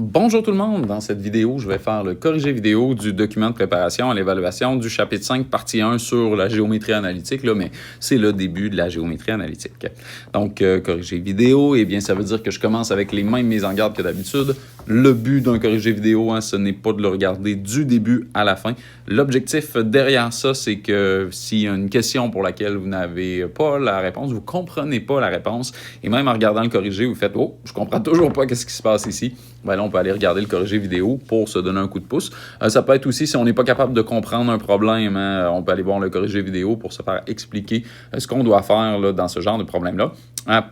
Bonjour tout le monde! Dans cette vidéo, je vais faire le corrigé vidéo du document de préparation à l'évaluation du chapitre 5, partie 1 sur la géométrie analytique, là, mais c'est le début de la géométrie analytique. Donc, corrigé vidéo, eh bien, ça veut dire que je commence avec les mêmes mises en garde que d'habitude. Le but d'un corrigé vidéo, ce n'est pas de le regarder du début à la fin. L'objectif derrière ça, c'est que s'il y a une question pour laquelle vous n'avez pas la réponse, vous ne comprenez pas la réponse, et même en regardant le corrigé, vous faites « Oh, je comprends toujours pas qu'est-ce qui se passe ici », ben là, on peut aller regarder le corrigé vidéo pour se donner un coup de pouce. Ça peut être aussi, si on n'est pas capable de comprendre un problème, on peut aller voir le corrigé vidéo pour se faire expliquer ce qu'on doit faire là, dans ce genre de problème-là.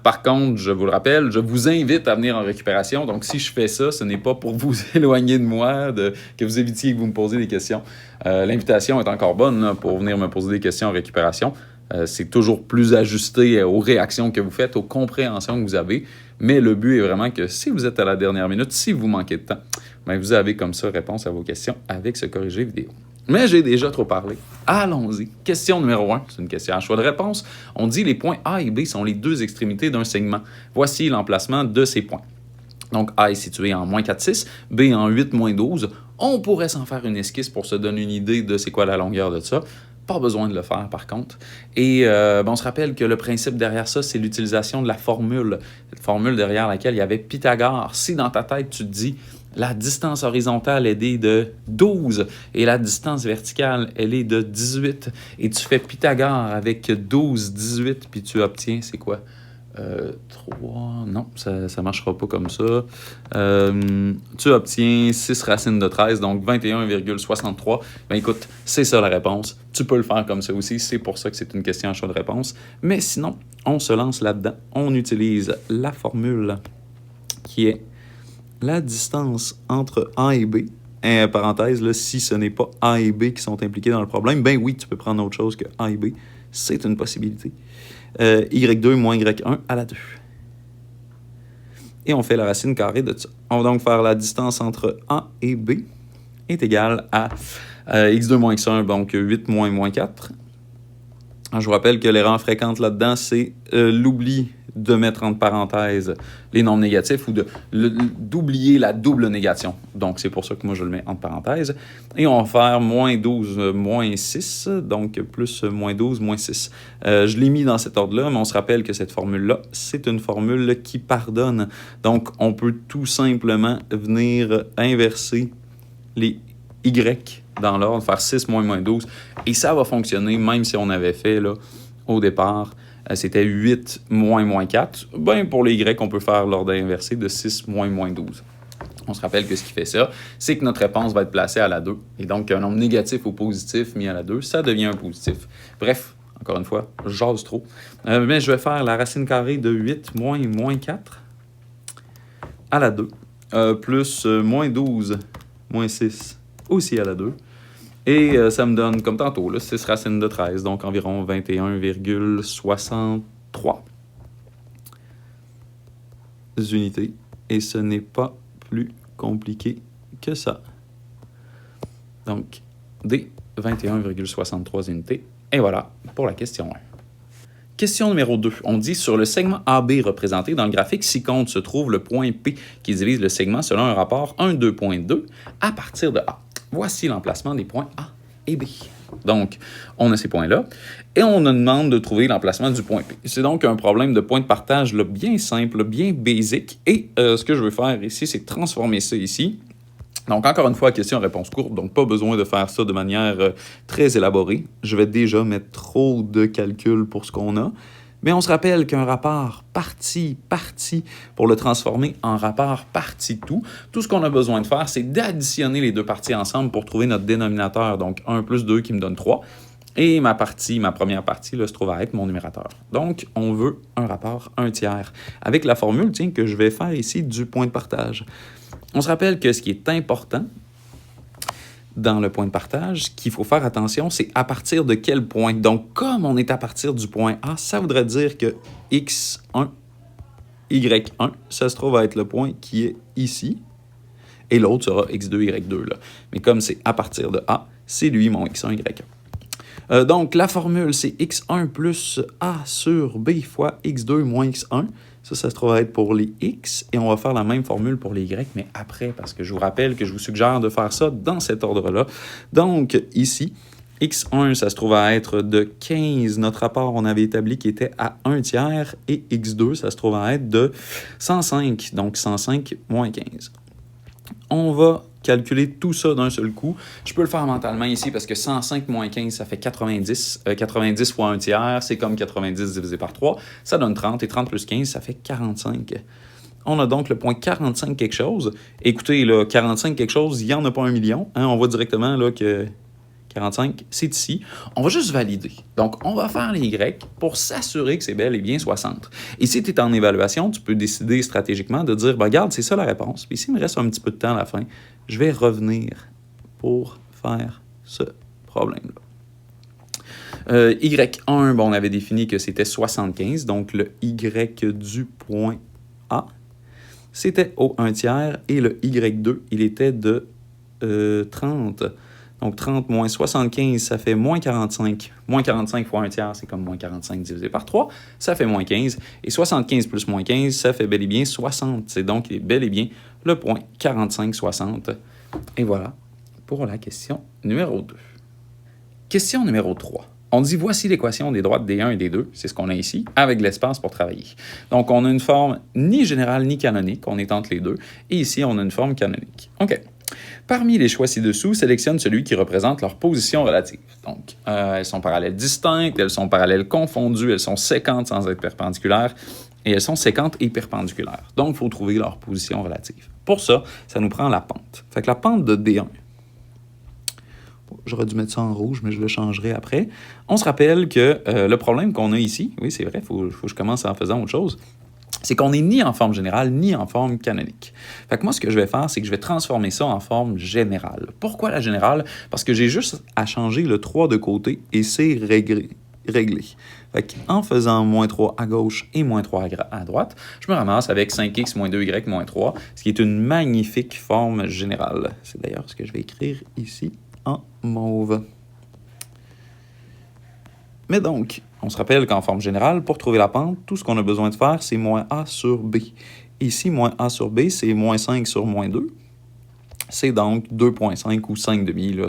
Par contre, je vous le rappelle, je vous invite à venir en récupération. Donc, si je fais ça, ce n'est pas pour vous éloigner de moi, que vous évitiez que vous me posiez des questions. L'invitation est encore bonne là, pour venir me poser des questions en récupération. C'est toujours plus ajusté aux réactions que vous faites, aux compréhensions que vous avez. Mais le but est vraiment que si vous êtes à la dernière minute, si vous manquez de temps, bien, vous avez comme ça réponse à vos questions avec ce corrigé vidéo. Mais j'ai déjà trop parlé. Allons-y. Question numéro 1, c'est une question à choix de réponse. On dit les points A et B sont les deux extrémités d'un segment. Voici l'emplacement de ces points. Donc, A est situé en moins 4,6, B en 8, moins 12. On pourrait s'en faire une esquisse pour se donner une idée de c'est quoi la longueur de ça. Pas besoin de le faire, par contre. Et on se rappelle que le principe derrière ça, c'est l'utilisation de la formule. Cette formule derrière laquelle il y avait Pythagore. Si dans ta tête, tu te dis la distance horizontale, elle est de 12 et la distance verticale, elle est de 18, et tu fais Pythagore avec 12, 18, puis tu obtiens, c'est quoi? 3, non, ça ne marchera pas comme ça. Tu obtiens 6 racines de 13, donc 21,63. Ben écoute, c'est ça la réponse. Tu peux le faire comme ça aussi, c'est pour ça que c'est une question à choix de réponse. Mais sinon, on se lance là-dedans. On utilise la formule qui est la distance entre A et B. Parenthèse, là, si ce n'est pas A et B qui sont impliqués dans le problème, ben oui, tu peux prendre autre chose que A et B. C'est une possibilité. Y2 moins Y1 à la 2. Et on fait la racine carrée de ça. On va donc faire la distance entre A et B est égale à x2 moins x1, donc 8 moins moins 4. Je vous rappelle que l'erreur fréquente là-dedans, c'est l'oubli de mettre entre parenthèses les nombres négatifs ou d'oublier la double négation. Donc, c'est pour ça que moi, je le mets entre parenthèses. Et on va faire moins 12, moins 6, donc plus moins 12, moins 6. Je l'ai mis dans cet ordre-là, mais on se rappelle que cette formule-là, c'est une formule qui pardonne. Donc, on peut tout simplement venir inverser les Y dans l'ordre, faire 6 moins moins 12, et ça va fonctionner, même si on avait fait, là, au départ, c'était 8 moins moins 4. Ben, pour les Y, on peut faire l'ordre inversé de 6 moins moins 12. On se rappelle que ce qui fait ça, c'est que notre réponse va être placée à la 2. Et donc, un nombre négatif ou positif mis à la 2, ça devient un positif. Bref, encore une fois, j'ose trop. Mais je vais faire la racine carrée de 8 moins moins 4 à la 2, plus moins 12 moins 6 aussi à la 2. Et ça me donne, comme tantôt, là, 6 racines de 13, donc environ 21,63 unités. Et ce n'est pas plus compliqué que ça. Donc, D, 21,63 unités. Et voilà pour la question 1. Question numéro 2. On dit sur le segment AB représenté dans le graphique ci-contre se trouve le point P qui divise le segment selon un rapport 1,2.2 à partir de A. Voici l'emplacement des points A et B. Donc, on a ces points-là et on nous demande de trouver l'emplacement du point P. C'est donc un problème de point de partage là, bien simple, bien basique. Et ce que je veux faire ici, c'est transformer ça ici. Donc, encore une fois, question-réponse courte, donc pas besoin de faire ça de manière très élaborée. Je vais déjà mettre trop de calculs pour ce qu'on a. Mais on se rappelle qu'un rapport partie-partie, pour le transformer en rapport partie-tout, tout ce qu'on a besoin de faire, c'est d'additionner les deux parties ensemble pour trouver notre dénominateur. Donc, 1 plus 2 qui me donne 3. Et ma première partie, là, se trouve à être mon numérateur. Donc, on veut un rapport 1 tiers. Avec la formule, tiens, que je vais faire ici du point de partage. On se rappelle que ce qui est important dans le point de partage, ce qu'il faut faire attention, c'est à partir de quel point. Donc, comme on est à partir du point A, ça voudrait dire que X1, Y1, ça se trouve à être le point qui est ici, et l'autre sera X2, Y2. Là. Mais comme c'est à partir de A, c'est lui mon X1, Y1. Donc, la formule, c'est X1 plus A sur B fois X2 moins X1. Ça se trouve à être pour les x. Et on va faire la même formule pour les y, mais après, parce que je vous rappelle que je vous suggère de faire ça dans cet ordre-là. Donc, ici, x1, ça se trouve à être de 15. Notre rapport, on avait établi qu'il était à 1 tiers. Et x2, ça se trouve à être de 105. Donc, 105 moins 15. On va calculer tout ça d'un seul coup. Je peux le faire mentalement ici parce que 105 moins 15, ça fait 90. 90 fois 1 tiers, c'est comme 90 divisé par 3. Ça donne 30. Et 30 plus 15, ça fait 45. On a donc le point 45 quelque chose. Écoutez, là, 45 quelque chose, il n'y en a pas 1 million. Hein, on voit directement là, que 45, c'est ici. On va juste valider. Donc, on va faire les Y pour s'assurer que c'est bel et bien 60. Et si tu es en évaluation, tu peux décider stratégiquement de dire, ben, regarde, c'est ça la réponse. Puis s'il me reste un petit peu de temps à la fin, je vais revenir pour faire ce problème-là. Y1, bon, on avait défini que c'était 75. Donc, le Y du point A, c'était au 1 tiers. Et le Y2, il était de 30. Donc, 30 moins 75, ça fait moins 45. Moins 45 fois 1 tiers, c'est comme moins 45 divisé par 3. Ça fait moins 15. Et 75 plus moins 15, ça fait bel et bien 60. C'est donc bel et bien le point 45-60. Et voilà pour la question numéro 2. Question numéro 3. On dit voici l'équation des droites D1 et D2, c'est ce qu'on a ici, avec l'espace pour travailler. Donc, on a une forme ni générale ni canonique, on est entre les deux. Et ici, on a une forme canonique. OK. Parmi les choix ci-dessous, sélectionne celui qui représente leur position relative. Donc, elles sont parallèles distinctes, elles sont parallèles confondues, elles sont séquentes sans être perpendiculaires, et elles sont séquentes et perpendiculaires. Donc, il faut trouver leur position relative. Pour ça, ça nous prend la pente. Fait que la pente de D1, j'aurais dû mettre ça en rouge, mais je le changerai après. On se rappelle que le problème qu'on a ici, oui, c'est vrai, il faut que je commence en faisant autre chose, c'est qu'on n'est ni en forme générale, ni en forme canonique. Fait que moi, ce que je vais faire, c'est que je vais transformer ça en forme générale. Pourquoi la générale? Parce que j'ai juste à changer le 3 de côté et c'est réglé. Fait qu'en faisant moins 3 à gauche et moins 3 à droite, je me ramasse avec 5x moins 2y moins 3, ce qui est une magnifique forme générale. C'est d'ailleurs ce que je vais écrire ici en mauve. Mais donc, on se rappelle qu'en forme générale, pour trouver la pente, tout ce qu'on a besoin de faire, c'est moins a sur b. Ici, moins a sur b, c'est moins 5 sur moins 2. C'est donc 2,5 ou 5 demi. Là,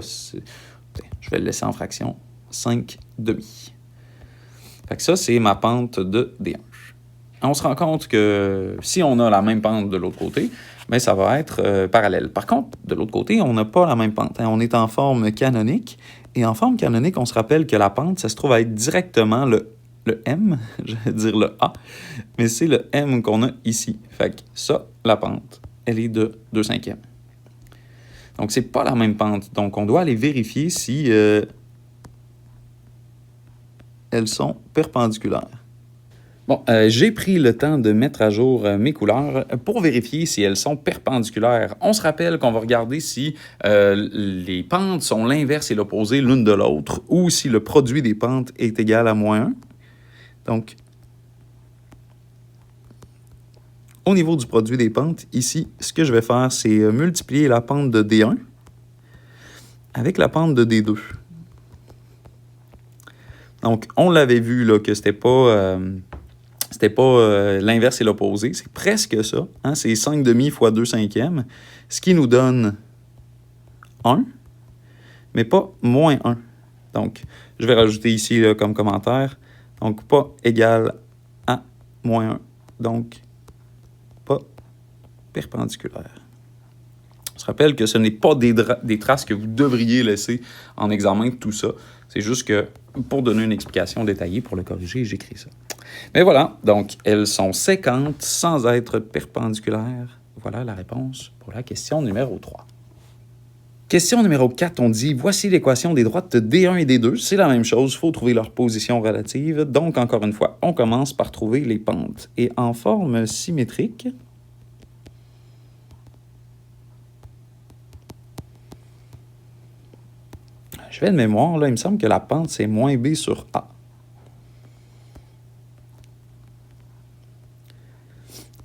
je vais le laisser en fraction. 5 demi. Fait que ça, c'est ma pente de D1. On se rend compte que si on a la même pente de l'autre côté, bien, ça va être parallèle. Par contre, de l'autre côté, on n'a pas la même pente. Hein. On est en forme canonique. Et en forme canonique, on se rappelle que la pente, ça se trouve à être directement le M, je vais dire le A, mais c'est le M qu'on a ici. Fait que ça, la pente, elle est de 2/5. Donc, c'est pas la même pente. Donc, on doit aller vérifier si elles sont perpendiculaires. Bon, j'ai pris le temps de mettre à jour mes couleurs pour vérifier si elles sont perpendiculaires. On se rappelle qu'on va regarder si les pentes sont l'inverse et l'opposé l'une de l'autre ou si le produit des pentes est égal à moins 1. Donc, au niveau du produit des pentes, ici, ce que je vais faire, c'est multiplier la pente de D1 avec la pente de D2. Donc, on l'avait vu là, que c'était pas l'inverse et l'opposé. C'est presque ça. Hein? C'est 5 demi fois 2/5, ce qui nous donne 1, mais pas moins 1. Donc, je vais rajouter ici là, comme commentaire. Donc, pas égal à moins 1. Donc, pas perpendiculaire. On se rappelle que ce n'est pas des traces que vous devriez laisser en examen, tout ça. C'est juste que, pour donner une explication détaillée, pour le corriger, j'écris ça. Mais voilà, donc elles sont séquentes sans être perpendiculaires. Voilà la réponse pour la question numéro 3. Question numéro 4, on dit « Voici l'équation des droites D1 et D2. » C'est la même chose, il faut trouver leur position relative. Donc, encore une fois, on commence par trouver les pentes. Et en forme symétrique, je fais de mémoire, là, il me semble que la pente, c'est moins B sur A.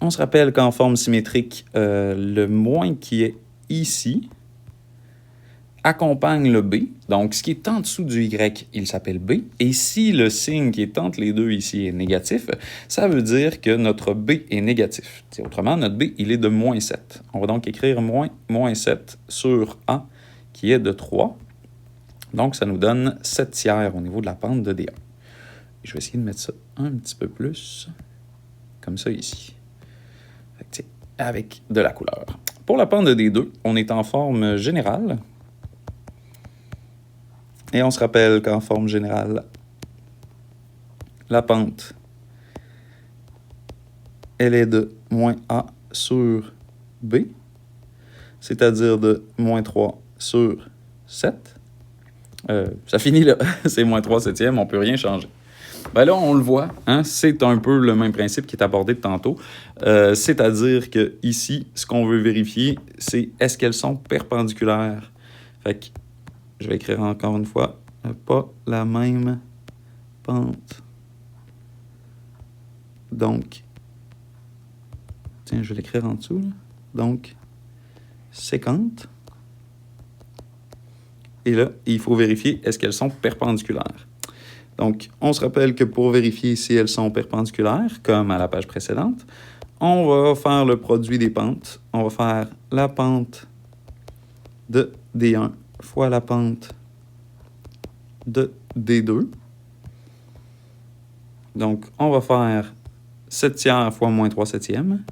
On se rappelle qu'en forme symétrique, le moins qui est ici accompagne le B. Donc, ce qui est en dessous du Y, il s'appelle B. Et si le signe qui est entre les deux ici est négatif, ça veut dire que notre B est négatif. Autrement, notre B, il est de moins 7. On va donc écrire moins 7 sur A, qui est de 3. Donc, ça nous donne 7 tiers au niveau de la pente de D1. Je vais essayer de mettre ça un petit peu plus, comme ça ici, avec de la couleur. Pour la pente de D2, on est en forme générale. Et on se rappelle qu'en forme générale, la pente, elle est de moins A sur B, c'est-à-dire de moins 3 sur 7. Ça finit là, c'est moins 3 septièmes, on ne peut rien changer. Ben là, on le voit, hein, c'est un peu le même principe qui est abordé de tantôt. C'est-à-dire que ici, ce qu'on veut vérifier, c'est est-ce qu'elles sont perpendiculaires. Fait que je vais écrire encore une fois, pas la même pente. Donc, tiens, je vais l'écrire en dessous. Là. Donc, séquente. Et là, il faut vérifier est-ce qu'elles sont perpendiculaires. Donc, on se rappelle que pour vérifier si elles sont perpendiculaires, comme à la page précédente, on va faire le produit des pentes. On va faire la pente de D1 fois la pente de D2. Donc, on va faire 7 tiers fois moins 3 septièmes.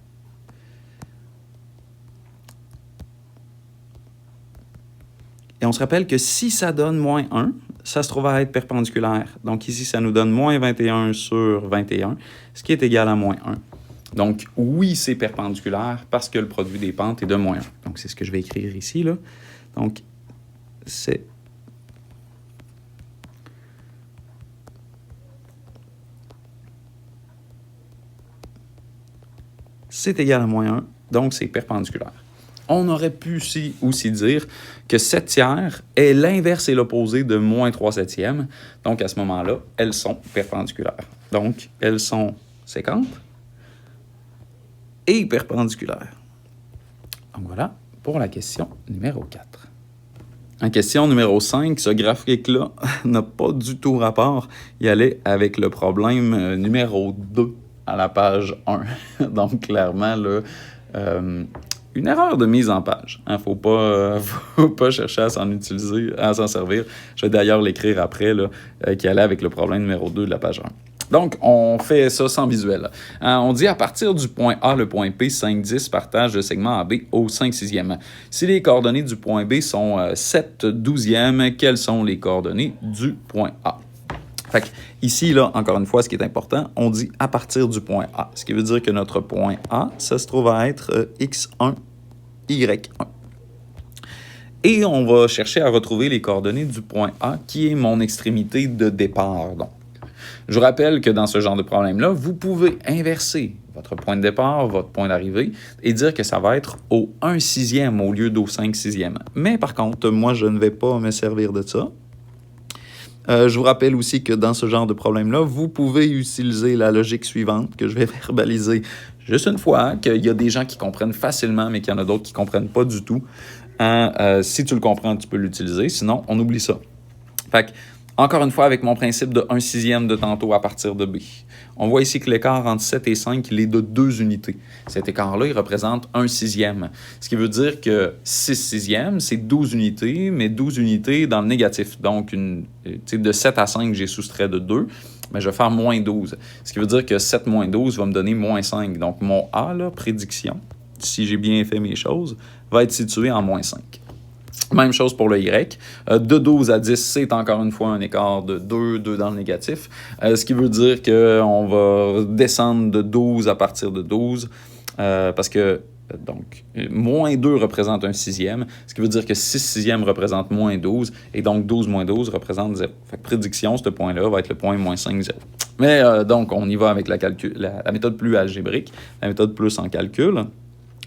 Et on se rappelle que si ça donne moins 1, ça se trouve à être perpendiculaire. Donc ici, ça nous donne moins 21 sur 21, ce qui est égal à moins 1. Donc oui, c'est perpendiculaire parce que le produit des pentes est de moins 1. Donc c'est ce que je vais écrire ici, là. Donc c'est égal à moins 1, donc c'est perpendiculaire. On aurait pu aussi dire que 7 tiers est l'inverse et l'opposé de moins 3 septièmes. Donc, à ce moment-là, elles sont perpendiculaires. Donc, elles sont séquentes et perpendiculaires. Donc, voilà pour la question numéro 4. En question numéro 5, ce graphique-là n'a pas du tout rapport. Il allait avec le problème numéro 2 à la page 1. Donc, clairement, là... une erreur de mise en page. Il ne faut pas chercher à s'en servir. Je vais d'ailleurs l'écrire après, là, qui allait avec le problème numéro 2 de la page 1. Donc, on fait ça sans visuel. On dit à partir du point A, le point P, 5, 10 partage le segment AB au 5 sixième. Si les coordonnées du point B sont 7 douzièmes, quelles sont les coordonnées du point A? Fait que ici, là, encore une fois, ce qui est important, on dit à partir du point A. Ce qui veut dire que notre point A, ça se trouve à être X1, Y1. Et on va chercher à retrouver les coordonnées du point A, qui est mon extrémité de départ. Donc, je vous rappelle que dans ce genre de problème-là, vous pouvez inverser votre point de départ, votre point d'arrivée, et dire que ça va être au 1 sixième au lieu d'au 5 sixième. Mais par contre, moi, je ne vais pas me servir de ça. Je vous rappelle aussi que dans ce genre de problème-là, vous pouvez utiliser la logique suivante que je vais verbaliser juste une fois, qu'il y a des gens qui comprennent facilement, mais qu'il y en a d'autres qui ne comprennent pas du tout. Si tu le comprends, tu peux l'utiliser. Sinon, on oublie ça. Fait que, encore une fois, avec mon principe de 1 sixième de tantôt à partir de B. On voit ici que l'écart entre 7 et 5, il est de 2 unités. Cet écart-là, il représente 1 sixième. Ce qui veut dire que 6 sixièmes, c'est 12 unités, mais 12 unités dans le négatif. Donc, de 7 à 5, j'ai soustrait de 2, mais je vais faire moins 12. Ce qui veut dire que 7 moins 12 va me donner moins 5. Donc, mon A, là, prédiction, si j'ai bien fait mes choses, va être situé en moins 5. Même chose pour le Y. De 12 à 10, c'est encore une fois un écart de 2 dans le négatif. Ce qui veut dire qu'on va descendre de 12 à partir de 12, parce que, donc, moins 2 représente un sixième, ce qui veut dire que 6 sixièmes représente moins 12, et donc 12 moins 12 représente 0. Fait que prédiction, ce point-là va être le point moins 5, 0. Mais donc, on y va avec la méthode plus algébrique, la méthode plus en calcul.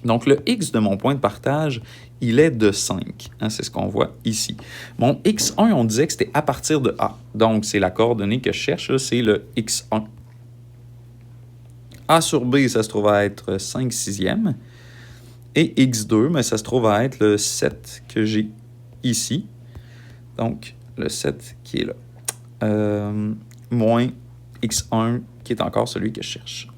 Donc, le X de mon point de partage, il est de 5. Hein, c'est ce qu'on voit ici. Mon X1, on disait que c'était à partir de A. Donc, c'est la coordonnée que je cherche, là, c'est le X1. A sur B, ça se trouve à être 5 sixièmes. Et X2, mais ça se trouve à être le 7 que j'ai ici. Donc, le 7 qui est là. Moins x1 qui est encore celui que je cherche.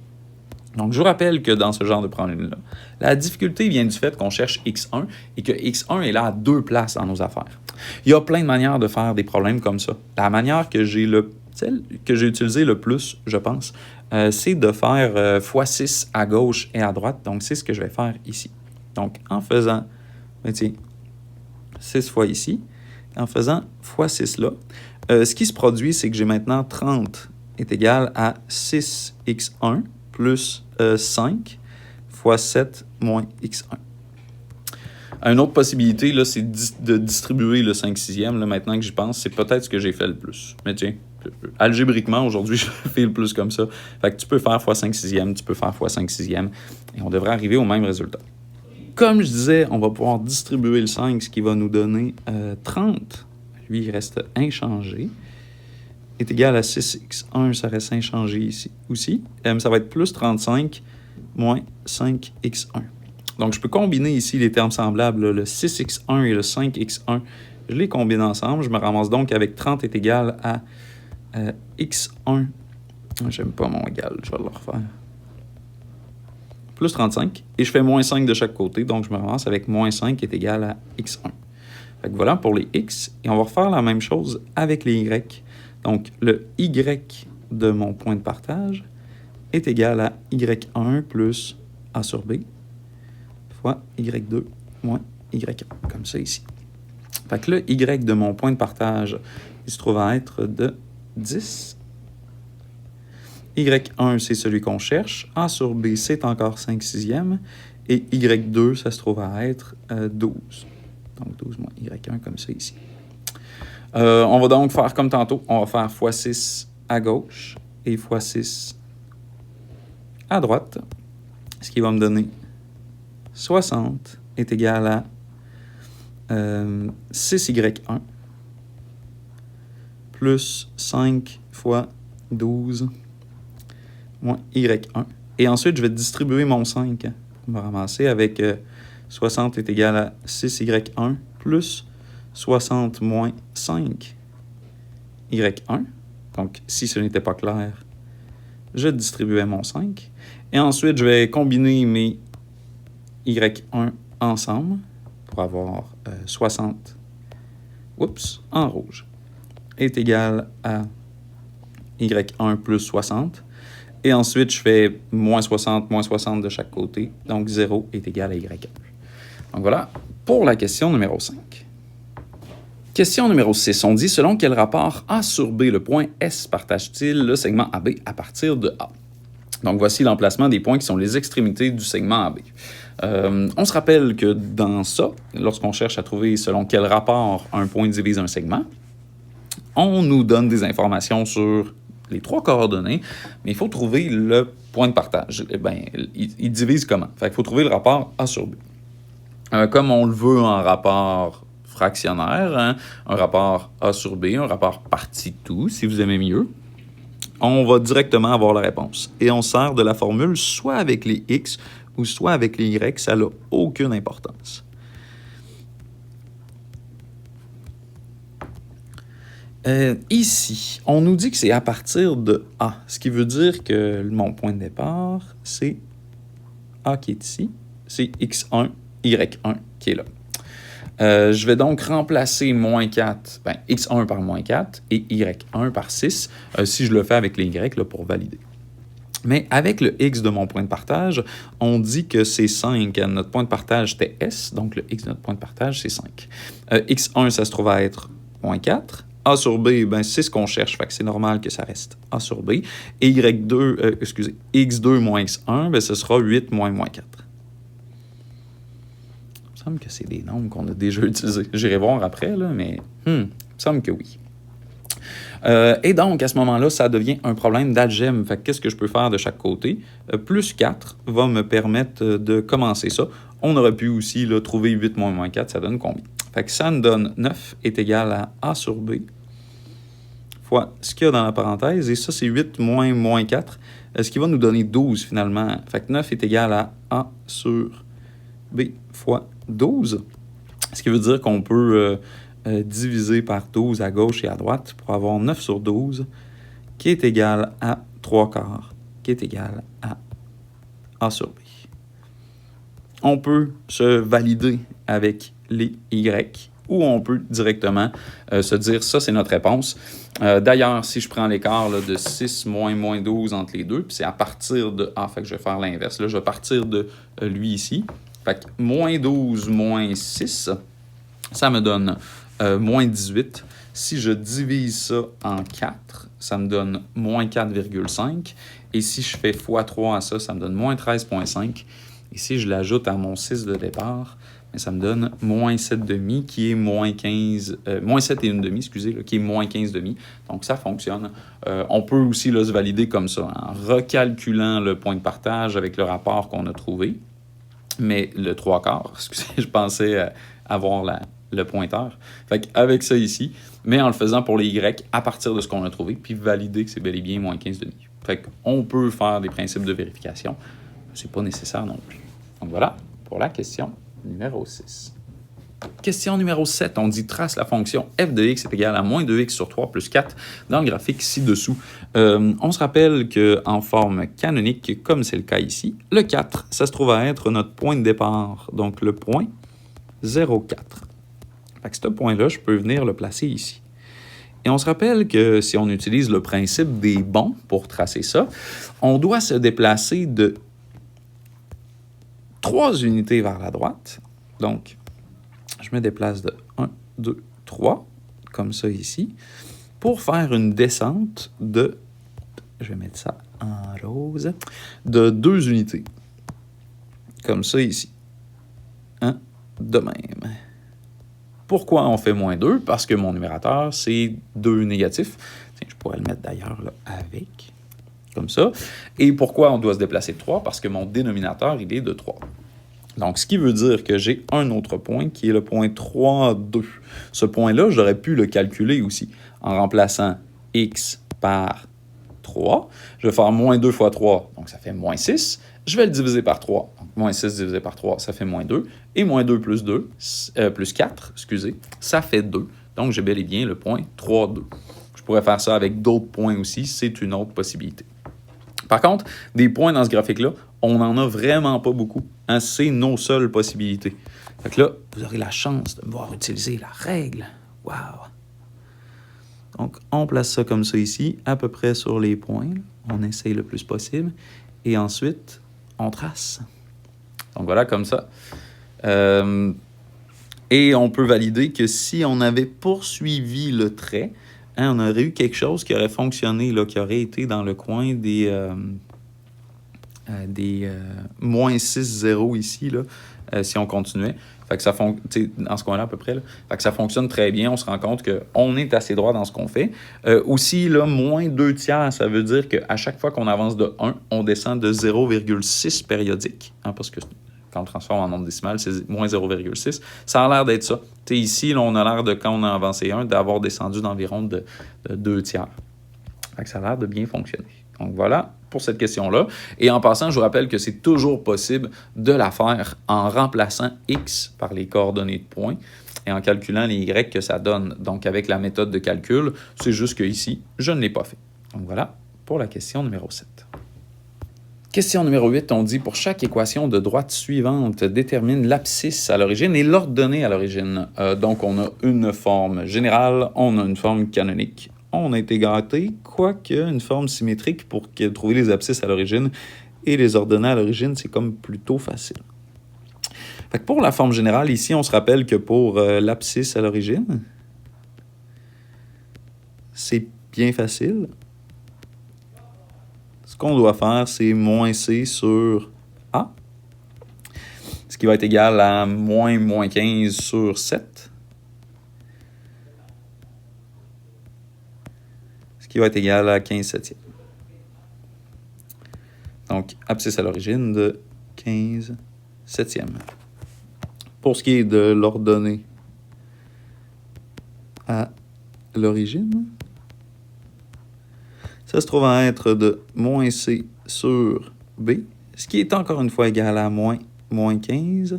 Donc, je vous rappelle que dans ce genre de problème-là, la difficulté vient du fait qu'on cherche x1 et que x1 est là à 2 places dans nos affaires. Il y a plein de manières de faire des problèmes comme ça. La manière celle que j'ai utilisée le plus, je pense, c'est de faire x6 à gauche et à droite. Donc, c'est ce que je vais faire ici. Donc, en faisant, 6 fois ici, en faisant x6 là, ce qui se produit, c'est que j'ai maintenant 30 est égal à 6x1 plus 5 fois 7 moins x1. Une autre possibilité, là, c'est de distribuer le 5 sixième. Là, maintenant que j'y pense, c'est peut-être ce que j'ai fait le plus. Mais tiens, algébriquement, aujourd'hui, je fais le plus comme ça. Fait que tu peux faire x 5 sixième, tu peux faire x 5 sixième, et on devrait arriver au même résultat. Comme je disais, on va pouvoir distribuer le 5, ce qui va nous donner 30. Lui, il reste inchangé. Est égal à 6x1, ça reste inchangé ici aussi. Ça va être plus 35 moins 5x1. Donc, je peux combiner ici les termes semblables, là, le 6x1 et le 5x1. Je les combine ensemble. Je me ramasse donc avec 30 est égal à x1. J'aime pas mon égal, je vais le refaire. Plus 35. Et je fais moins 5 de chaque côté. Donc, je me ramasse avec moins 5 est égal à x1. Fait que voilà pour les x. Et on va refaire la même chose avec les y. Donc, le y de mon point de partage est égal à y1 plus a sur b fois y2 moins y1, comme ça ici. Fait que le y de mon point de partage, il se trouve à être de 10. y1, c'est celui qu'on cherche. A sur b, c'est encore 5 sixièmes. Et y2, ça se trouve à être 12. Donc, 12 moins y1, comme ça ici. On va donc faire comme tantôt. On va faire x6 à gauche et x6 à droite. Ce qui va me donner 60 est égal à 6y1 plus 5 fois 12 moins y1. Et ensuite, je vais distribuer mon 5 pour me ramasser avec 60 est égal à 6y1 plus 60 moins 5 y1. Donc, si ce n'était pas clair, je distribuais mon 5. Et ensuite, je vais combiner mes y1 ensemble pour avoir 60 en rouge est égal à y1 plus 60. Et ensuite, je fais moins 60 de chaque côté. Donc, 0 est égal à y1. Donc voilà pour la question numéro 5. Question numéro 6. On dit, selon quel rapport A sur B, le point S partage-t-il le segment AB à partir de A? Donc, voici l'emplacement des points qui sont les extrémités du segment AB. On se rappelle que dans ça, lorsqu'on cherche à trouver selon quel rapport un point divise un segment, on nous donne des informations sur les 3 coordonnées, mais il faut trouver le point de partage. Eh bien, il divise comment? Fait qu'il faut trouver le rapport A sur B. Comme on le veut en rapport fractionnaire, hein, un rapport A sur B, un rapport partie de tout, si vous aimez mieux, on va directement avoir la réponse. Et on sert de la formule soit avec les X ou soit avec les Y, ça n'a aucune importance. Ici, on nous dit que c'est à partir de A, ce qui veut dire que mon point de départ, c'est A qui est ici, c'est X1, Y1 qui est là. Je vais donc remplacer moins 4, X1 par moins 4 et Y1 par 6, si je le fais avec les Y là, pour valider. Mais avec le X de mon point de partage, on dit que c'est 5. Notre point de partage, c'était S, donc le X de notre point de partage, c'est 5. X1, ça se trouve à être moins 4. A sur B, c'est ce qu'on cherche, fait que c'est normal que ça reste A sur B. Et X2 moins X1, ce sera 8 moins 4. Il me semble que c'est des nombres qu'on a déjà utilisés. J'irai voir après, là, mais il me semble que oui. Et donc, à ce moment-là, ça devient un problème d'algèbre. Fait que qu'est-ce que je peux faire de chaque côté? Plus 4 va me permettre de commencer ça. On aurait pu aussi là, trouver 8 moins 4, ça donne combien? Fait que ça nous donne 9 est égal à A sur B fois ce qu'il y a dans la parenthèse. Et ça, c'est 8 moins 4, ce qui va nous donner 12 finalement. Fait que 9 est égal à A sur B fois 12. Ce qui veut dire qu'on peut divisé par 12 à gauche et à droite pour avoir 9 sur 12 qui est égal à 3/4 qui est égal à A sur B. On peut se valider avec les Y ou on peut directement se dire ça, c'est notre réponse. D'ailleurs, si je prends l'écart de 6 moins 12 entre les deux, puis c'est à partir de A, fait que je vais faire l'inverse. Là, je vais partir de lui ici. Fait que moins 12 moins 6, ça me donne moins 18. Si je divise ça en 4, ça me donne moins 4,5. Et si je fais x3 à ça, ça me donne moins 13,5. Et si je l'ajoute à mon 6 de départ, ça me donne moins 7,5 qui est moins 15, moins 7 et une demi, excusez, là, qui est moins 15,5. Donc ça fonctionne. On peut aussi là, se valider comme ça, en recalculant le point de partage avec le rapport qu'on a trouvé. Mais le 3/4, excusez, je pensais avoir le pointeur. Fait qu'avec ça ici, mais en le faisant pour les Y à partir de ce qu'on a trouvé, puis valider que c'est bel et bien moins 15,5. Fait qu'on peut faire des principes de vérification. C'est pas nécessaire non plus. Donc voilà pour la question numéro 6. Question numéro 7, on dit trace la fonction f de x est égal à moins 2x sur 3 plus 4 dans le graphique ci-dessous. On se rappelle qu'en forme canonique, comme c'est le cas ici, le 4, ça se trouve à être notre point de départ, donc le point 0,4. Fait que ce point-là, je peux venir le placer ici. Et on se rappelle que si on utilise le principe des bonds pour tracer ça, on doit se déplacer de 3 unités vers la droite. Donc, je me déplace de 1, 2, 3, comme ça ici, pour faire une descente de, je vais mettre ça en rose, de 2 unités. Comme ça ici. De même. Pourquoi on fait moins 2? Parce que mon numérateur, c'est 2 négatifs. Tiens, je pourrais le mettre d'ailleurs là, avec, comme ça. Et pourquoi on doit se déplacer de 3? Parce que mon dénominateur, il est de 3. Donc, ce qui veut dire que j'ai un autre point qui est le point 3, 2. Ce point-là, j'aurais pu le calculer aussi en remplaçant x par 3. Je vais faire moins 2 fois 3, donc ça fait moins 6. Je vais le diviser par 3. Donc, moins 6 divisé par 3, ça fait moins 2. Et moins 2 plus 2, plus 4, excusez, ça fait 2. Donc, j'ai bel et bien le point 3, 2. Je pourrais faire ça avec d'autres points aussi, c'est une autre possibilité. Par contre, des points dans ce graphique-là, on n'en a vraiment pas beaucoup. Hein? C'est nos seules possibilités. Fait que là, vous aurez la chance de me voir utiliser la règle. Wow! Donc, on place ça comme ça ici, à peu près sur les points. On essaye le plus possible. Et ensuite, on trace. Donc, voilà, comme ça. Et on peut valider que si on avait poursuivi le trait, hein, on aurait eu quelque chose qui aurait fonctionné, là, qui aurait été dans le coin des moins 6,0 ici, là, si on continuait. Fait que ça dans ce coin-là à peu près. Là. Fait que ça fonctionne très bien. On se rend compte qu'on est assez droit dans ce qu'on fait. Aussi, là, moins 2 tiers, ça veut dire qu'à chaque fois qu'on avance de 1, on descend de 0,6 périodique. Hein, parce que quand on transforme en nombre décimal, c'est moins 0,6. Ça a l'air d'être ça. T'sais, ici, là, on a l'air de, quand on a avancé 1, d'avoir descendu d'environ de 2 tiers. Fait que ça a l'air de bien fonctionner. Donc voilà pour cette question-là. Et en passant, je vous rappelle que c'est toujours possible de la faire en remplaçant x par les coordonnées de points et en calculant les y que ça donne. Donc avec la méthode de calcul, c'est juste que ici, je ne l'ai pas fait. Donc voilà pour la question numéro 7. Question numéro 8, on dit pour chaque équation de droite suivante, détermine l'abscisse à l'origine et l'ordonnée à l'origine. Donc on a une forme générale, on a une forme canonique. On a été gâté, quoique une forme symétrique pour trouver les abscisses à l'origine et les ordonnées à l'origine, c'est comme plutôt facile. Fait que pour la forme générale, ici, on se rappelle que pour l'abscisse à l'origine, c'est bien facile. Ce qu'on doit faire, c'est moins c sur a, ce qui va être égal à moins 15 sur 7. Qui va être égal à 15 septièmes. Donc, abscisse à l'origine de 15 septièmes. Pour ce qui est de l'ordonnée à l'origine, ça se trouve à être de moins c sur b, ce qui est encore une fois égal à moins 15.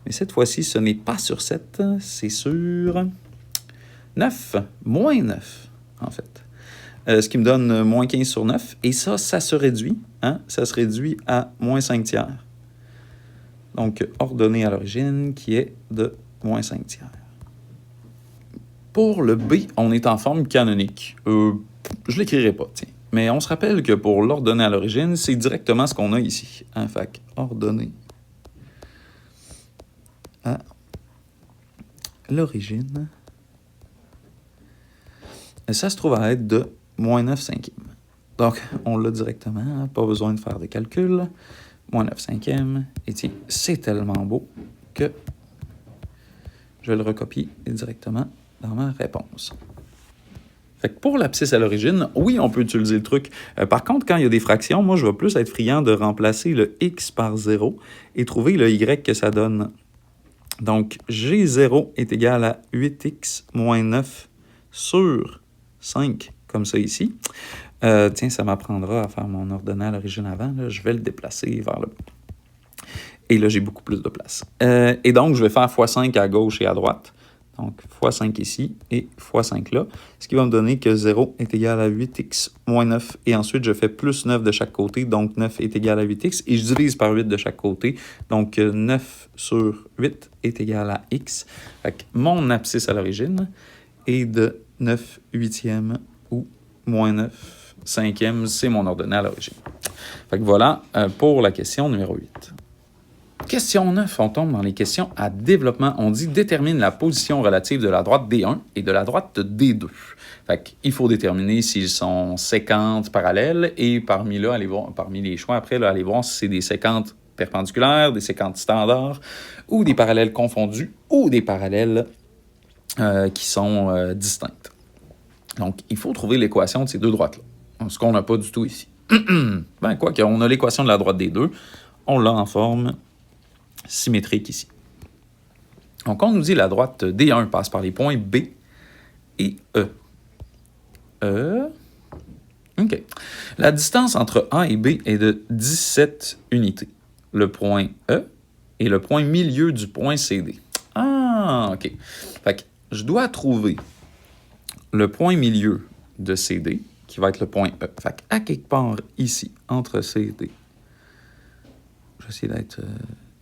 Mais cette fois-ci, ce n'est pas sur 7, c'est sur 9, moins 9, en fait. Ce qui me donne moins 15 sur 9. Et ça se réduit. Hein? Ça se réduit à moins 5 tiers. Donc, ordonnée à l'origine qui est de moins 5 tiers. Pour le B, on est en forme canonique. Je ne l'écrirai pas, tiens. Mais on se rappelle que pour l'ordonnée à l'origine, c'est directement ce qu'on a ici. Hein? Fait que ordonnée à l'origine, ça se trouve à être de moins 9 cinquièmes. Donc, on l'a directement, hein? Pas besoin de faire de calcul. Moins 9 cinquièmes. Et tiens, c'est tellement beau que je vais le recopier directement dans ma réponse. Fait que pour l'abscisse à l'origine, oui, on peut utiliser le truc. Par contre, quand il y a des fractions, moi, je vais plus être friand de remplacer le x par 0 et trouver le y que ça donne. Donc, G0 est égal à 8x moins 9 sur 5, comme ça ici. Tiens, ça m'apprendra à faire mon ordonnée à l'origine avant. Là. Je vais le déplacer vers le bas. Et là, j'ai beaucoup plus de place. Et donc, je vais faire x5 à gauche et à droite. Donc, x5 ici et x5 là. Ce qui va me donner que 0 est égal à 8x moins 9. Et ensuite, je fais plus 9 de chaque côté. Donc, 9 est égal à 8x. Et je divise par 8 de chaque côté. Donc, 9 sur 8 est égal à x. Fait que mon abscisse à l'origine est de 9 huitièmes ou moins 9 cinquièmes. C'est mon ordonnée à l'origine. Fait que voilà pour la question numéro 8. Question 9, on tombe dans les questions à développement. On dit « Détermine la position relative de la droite D1 et de la droite D2 ». Fait qu'il faut déterminer s'ils sont séquentes parallèles et parmi les choix après, là, aller voir si c'est des séquentes perpendiculaires, des séquentes standards ou des parallèles confondus ou des parallèles qui sont distinctes. Donc, il faut trouver l'équation de ces deux droites-là, ce qu'on n'a pas du tout ici. Ben, quoi qu'on a l'équation de la droite D2, on l'a en forme symétrique ici. Donc, on nous dit la droite D1 passe par les points B et E. OK. La distance entre A et B est de 17 unités. Le point E est le point milieu du point CD. Ah, OK. Fait que je dois trouver le point milieu de CD, qui va être le point E. Fait qu'à quelque part ici, entre CD, je vais essayer d'être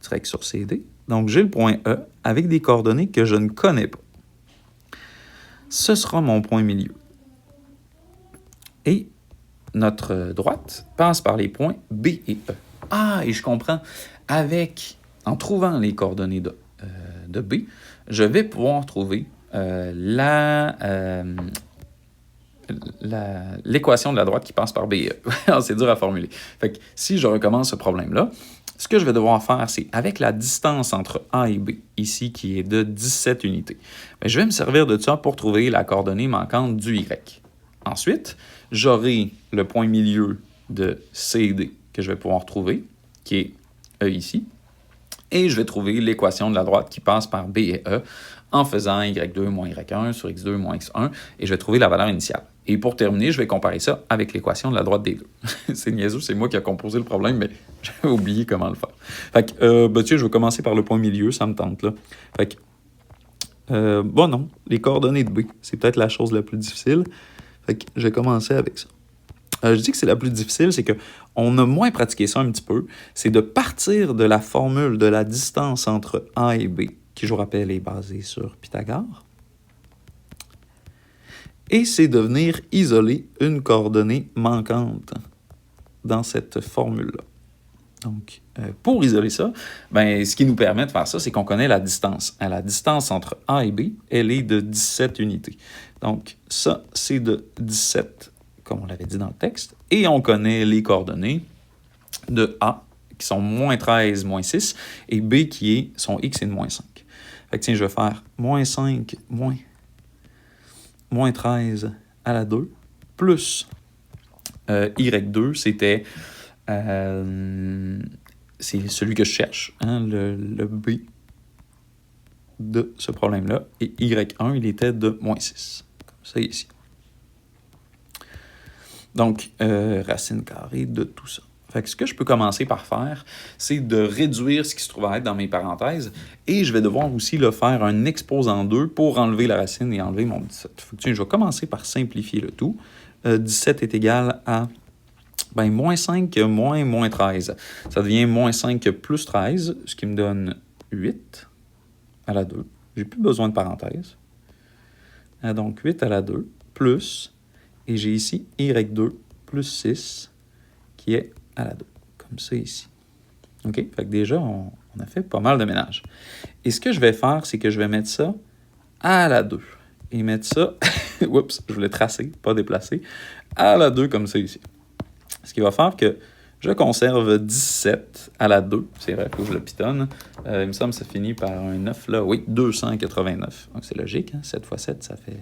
direct sur CD. Donc, j'ai le point E avec des coordonnées que je ne connais pas. Ce sera mon point milieu. Et notre droite passe par les points B et E. Ah, et je comprends. En trouvant les coordonnées de B, je vais pouvoir trouver l'équation de la droite qui passe par B et E. C'est dur à formuler. Fait que si je recommence ce problème-là, ce que je vais devoir faire, c'est avec la distance entre A et B, ici, qui est de 17 unités, bien, je vais me servir de ça pour trouver la coordonnée manquante du Y. Ensuite, j'aurai le point milieu de CD que je vais pouvoir trouver, qui est E ici, et je vais trouver l'équation de la droite qui passe par B et E en faisant Y2 moins Y1 sur X2 moins X1, et je vais trouver la valeur initiale. Et pour terminer, je vais comparer ça avec l'équation de la droite des deux. C'est niaiseux, c'est moi qui ai composé le problème, mais j'avais oublié comment le faire. Fait que, tiens, je vais commencer par le point milieu, ça me tente, là. Fait que, non, les coordonnées de B, c'est peut-être la chose la plus difficile. Fait que je vais commencer avec ça. Je dis que c'est la plus difficile, c'est qu'on a moins pratiqué ça un petit peu. C'est de partir de la formule de la distance entre A et B, qui, je vous rappelle, est basée sur Pythagore. Et c'est de venir isoler une coordonnée manquante dans cette formule-là. Donc, pour isoler ça, ben, ce qui nous permet de faire ça, c'est qu'on connaît la distance. La distance entre A et B, elle est de 17 unités. Donc, ça, c'est de 17, comme on l'avait dit dans le texte. Et on connaît les coordonnées de A, qui sont moins 13, moins 6, et B, son X est de moins 5. Fait que tiens, je vais faire moins 5, moins 13 à la 2, plus Y2, c'était... c'est celui que je cherche, hein, le B de ce problème-là. Et Y1, il était de moins 6, comme ça ici. Donc, racine carrée de tout ça. Fait que ce que je peux commencer par faire, c'est de réduire ce qui se trouve à être dans mes parenthèses et je vais devoir aussi faire un exposant 2 pour enlever la racine et enlever mon 17. Fait que, je vais commencer par simplifier le tout. 17 est égal à moins 5 moins 13. Ça devient moins 5 plus 13, ce qui me donne 8 à la 2. J'ai plus besoin de parenthèse. Donc 8 à la 2 plus, et j'ai ici y2 plus 6 qui est à la 2, comme ça ici. OK? Fait que déjà, on a fait pas mal de ménage. Et ce que je vais faire, c'est que je vais mettre ça à la 2. Et mettre ça, oups, je voulais tracer, pas déplacer, à la 2 comme ça ici. Ce qui va faire que je conserve 17 à la 2. C'est vrai, il faut que je le pitonne. Il me semble que ça finit par un 9 là. Oui, 289. Donc c'est logique, hein? 7 x 7, ça fait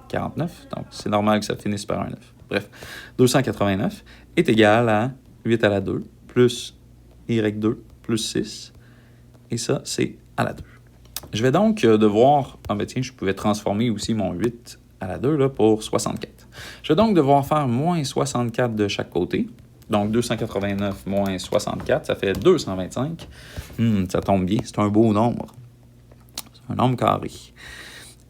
49. Donc c'est normal que ça finisse par un 9. Bref, 289 est égal à 8 à la 2 plus y2 plus 6. Et ça, c'est à la 2. Je vais donc devoir... tiens, je pouvais transformer aussi mon 8 à la 2 là, pour 64. Je vais donc devoir faire moins 64 de chaque côté. Donc 289 moins 64, ça fait 225. Ça tombe bien, c'est un beau nombre. C'est un nombre carré.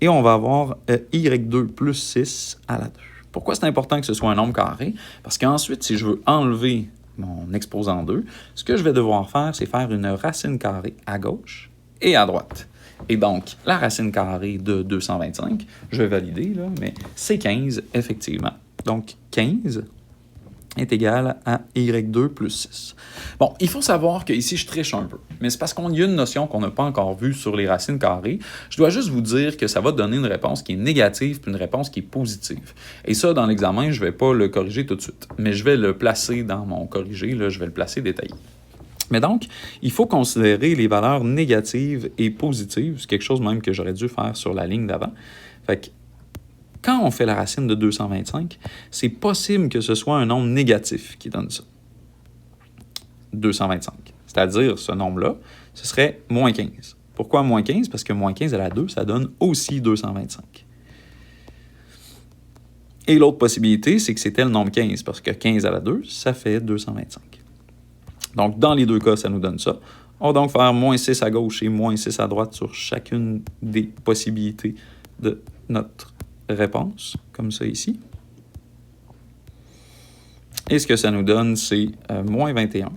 Et on va avoir y2 plus 6 à la 2. Pourquoi c'est important que ce soit un nombre carré? Parce qu'ensuite, si je veux enlever mon exposant 2, ce que je vais devoir faire, c'est faire une racine carrée à gauche et à droite. Et donc, la racine carrée de 225, je vais valider, là, mais c'est 15, effectivement. Donc, 15 est égal à y2 plus 6. Bon, il faut savoir qu'ici, je triche un peu, mais c'est parce qu'il y a une notion qu'on n'a pas encore vue sur les racines carrées. Je dois juste vous dire que ça va donner une réponse qui est négative puis une réponse qui est positive. Et ça, dans l'examen, je ne vais pas le corriger tout de suite, mais je vais le placer dans mon corrigé, là, je vais le placer détaillé. Mais donc, il faut considérer les valeurs négatives et positives. C'est quelque chose même que j'aurais dû faire sur la ligne d'avant. Fait que, quand on fait la racine de 225, c'est possible que ce soit un nombre négatif qui donne ça. 225. C'est-à-dire, ce nombre-là, ce serait moins 15. Pourquoi moins 15? Parce que moins 15 à la 2, ça donne aussi 225. Et l'autre possibilité, c'est que c'était le nombre 15, parce que 15 à la 2, ça fait 225. Donc, dans les deux cas, ça nous donne ça. On va donc faire moins 6 à gauche et moins 6 à droite sur chacune des possibilités de notre réponse, comme ça ici. Et ce que ça nous donne, c'est moins 21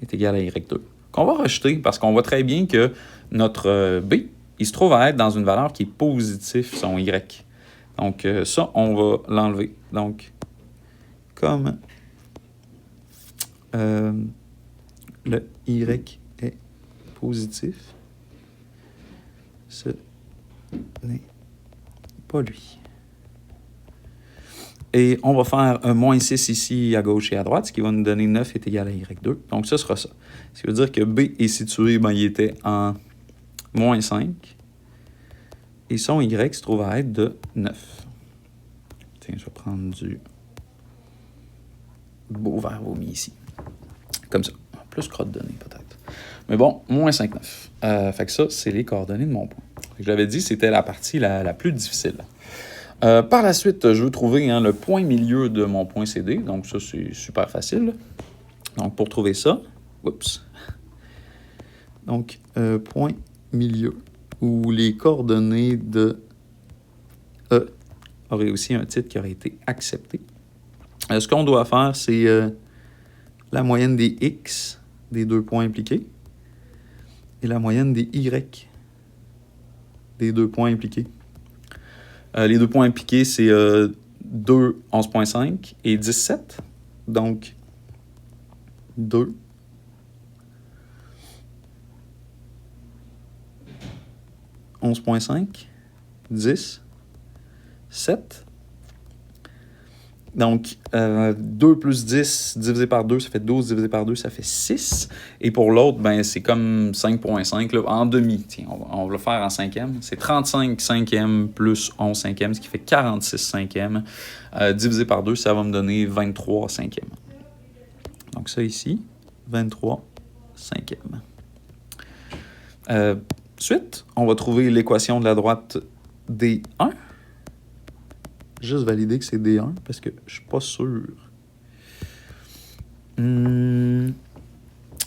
est égal à y2. Qu'on va rejeter parce qu'on voit très bien que notre b, il se trouve à être dans une valeur qui est positive, son y. Donc, ça, on va l'enlever. Donc, comme le y est positif, ce n'est pas lui. Et on va faire un moins 6 ici à gauche et à droite, ce qui va nous donner 9 est égal à y2. Donc, ce sera ça. Ce qui veut dire que b est situé, il était en moins 5. Et son y se trouve à être de 9. Tiens, je vais prendre du beau verre vomi ici. Comme ça. Plus crotte de nez, peut-être. Mais bon, moins 5,9. Fait que ça, c'est les coordonnées de mon point. Je l'avais dit, c'était la partie la plus difficile. Par la suite, je veux trouver le point milieu de mon point CD. Donc, ça, c'est super facile. Donc, pour trouver ça, donc, point milieu, où les coordonnées de E auraient aussi un titre qui aurait été accepté. Ce qu'on doit faire, c'est la moyenne des X des deux points impliqués et la moyenne des Y des deux points impliqués. Les deux points impliqués, c'est 2, 11,5 et 17. Donc, 2, 11,5, 10, 7. Donc, 2 plus 10 divisé par 2, ça fait 12 divisé par 2, ça fait 6. Et pour l'autre, c'est comme 5,5 en demi. Tiens, on va le faire en cinquième. C'est 35 cinquièmes plus 11 cinquièmes, ce qui fait 46 cinquièmes. Divisé par 2, ça va me donner 23 cinquièmes. Donc, ça ici, 23 cinquièmes. Ensuite, on va trouver l'équation de la droite D1. Juste valider que c'est D1 parce que je suis pas sûr.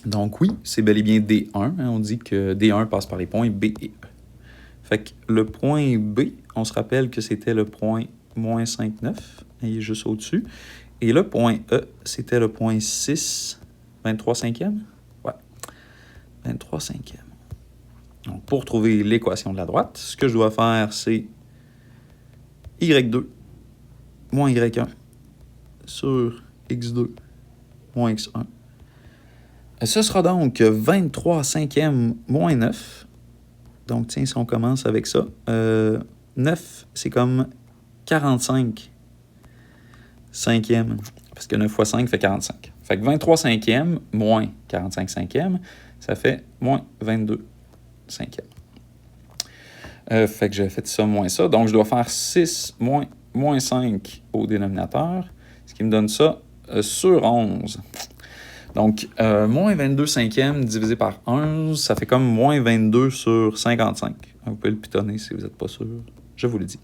Donc oui, c'est bel et bien D1. Hein, on dit que D1 passe par les points B et E. Fait que le point B, on se rappelle que c'était le point moins 5,9. Il est juste au-dessus. Et le point E, c'était le point 6, 23 cinquièmes? Ouais, 23 cinquièmes. Donc pour trouver l'équation de la droite, ce que je dois faire, c'est Y2 moins Y1 sur X2 moins X1. Ce sera donc 23 cinquièmes moins 9. Donc, tiens, si on commence avec ça, 9, c'est comme 45 cinquièmes, parce que 9 fois 5 fait 45. Fait que 23 cinquièmes moins 45 cinquièmes, ça fait moins 22 cinquièmes. Fait que j'ai fait ça moins ça. Donc, je dois faire 6 moins 5 au dénominateur, ce qui me donne ça sur 11. Donc, moins 22 cinquièmes divisé par 11, ça fait comme moins 22 sur 55. Vous pouvez le pitonner si vous n'êtes pas sûr. Je vous le dis.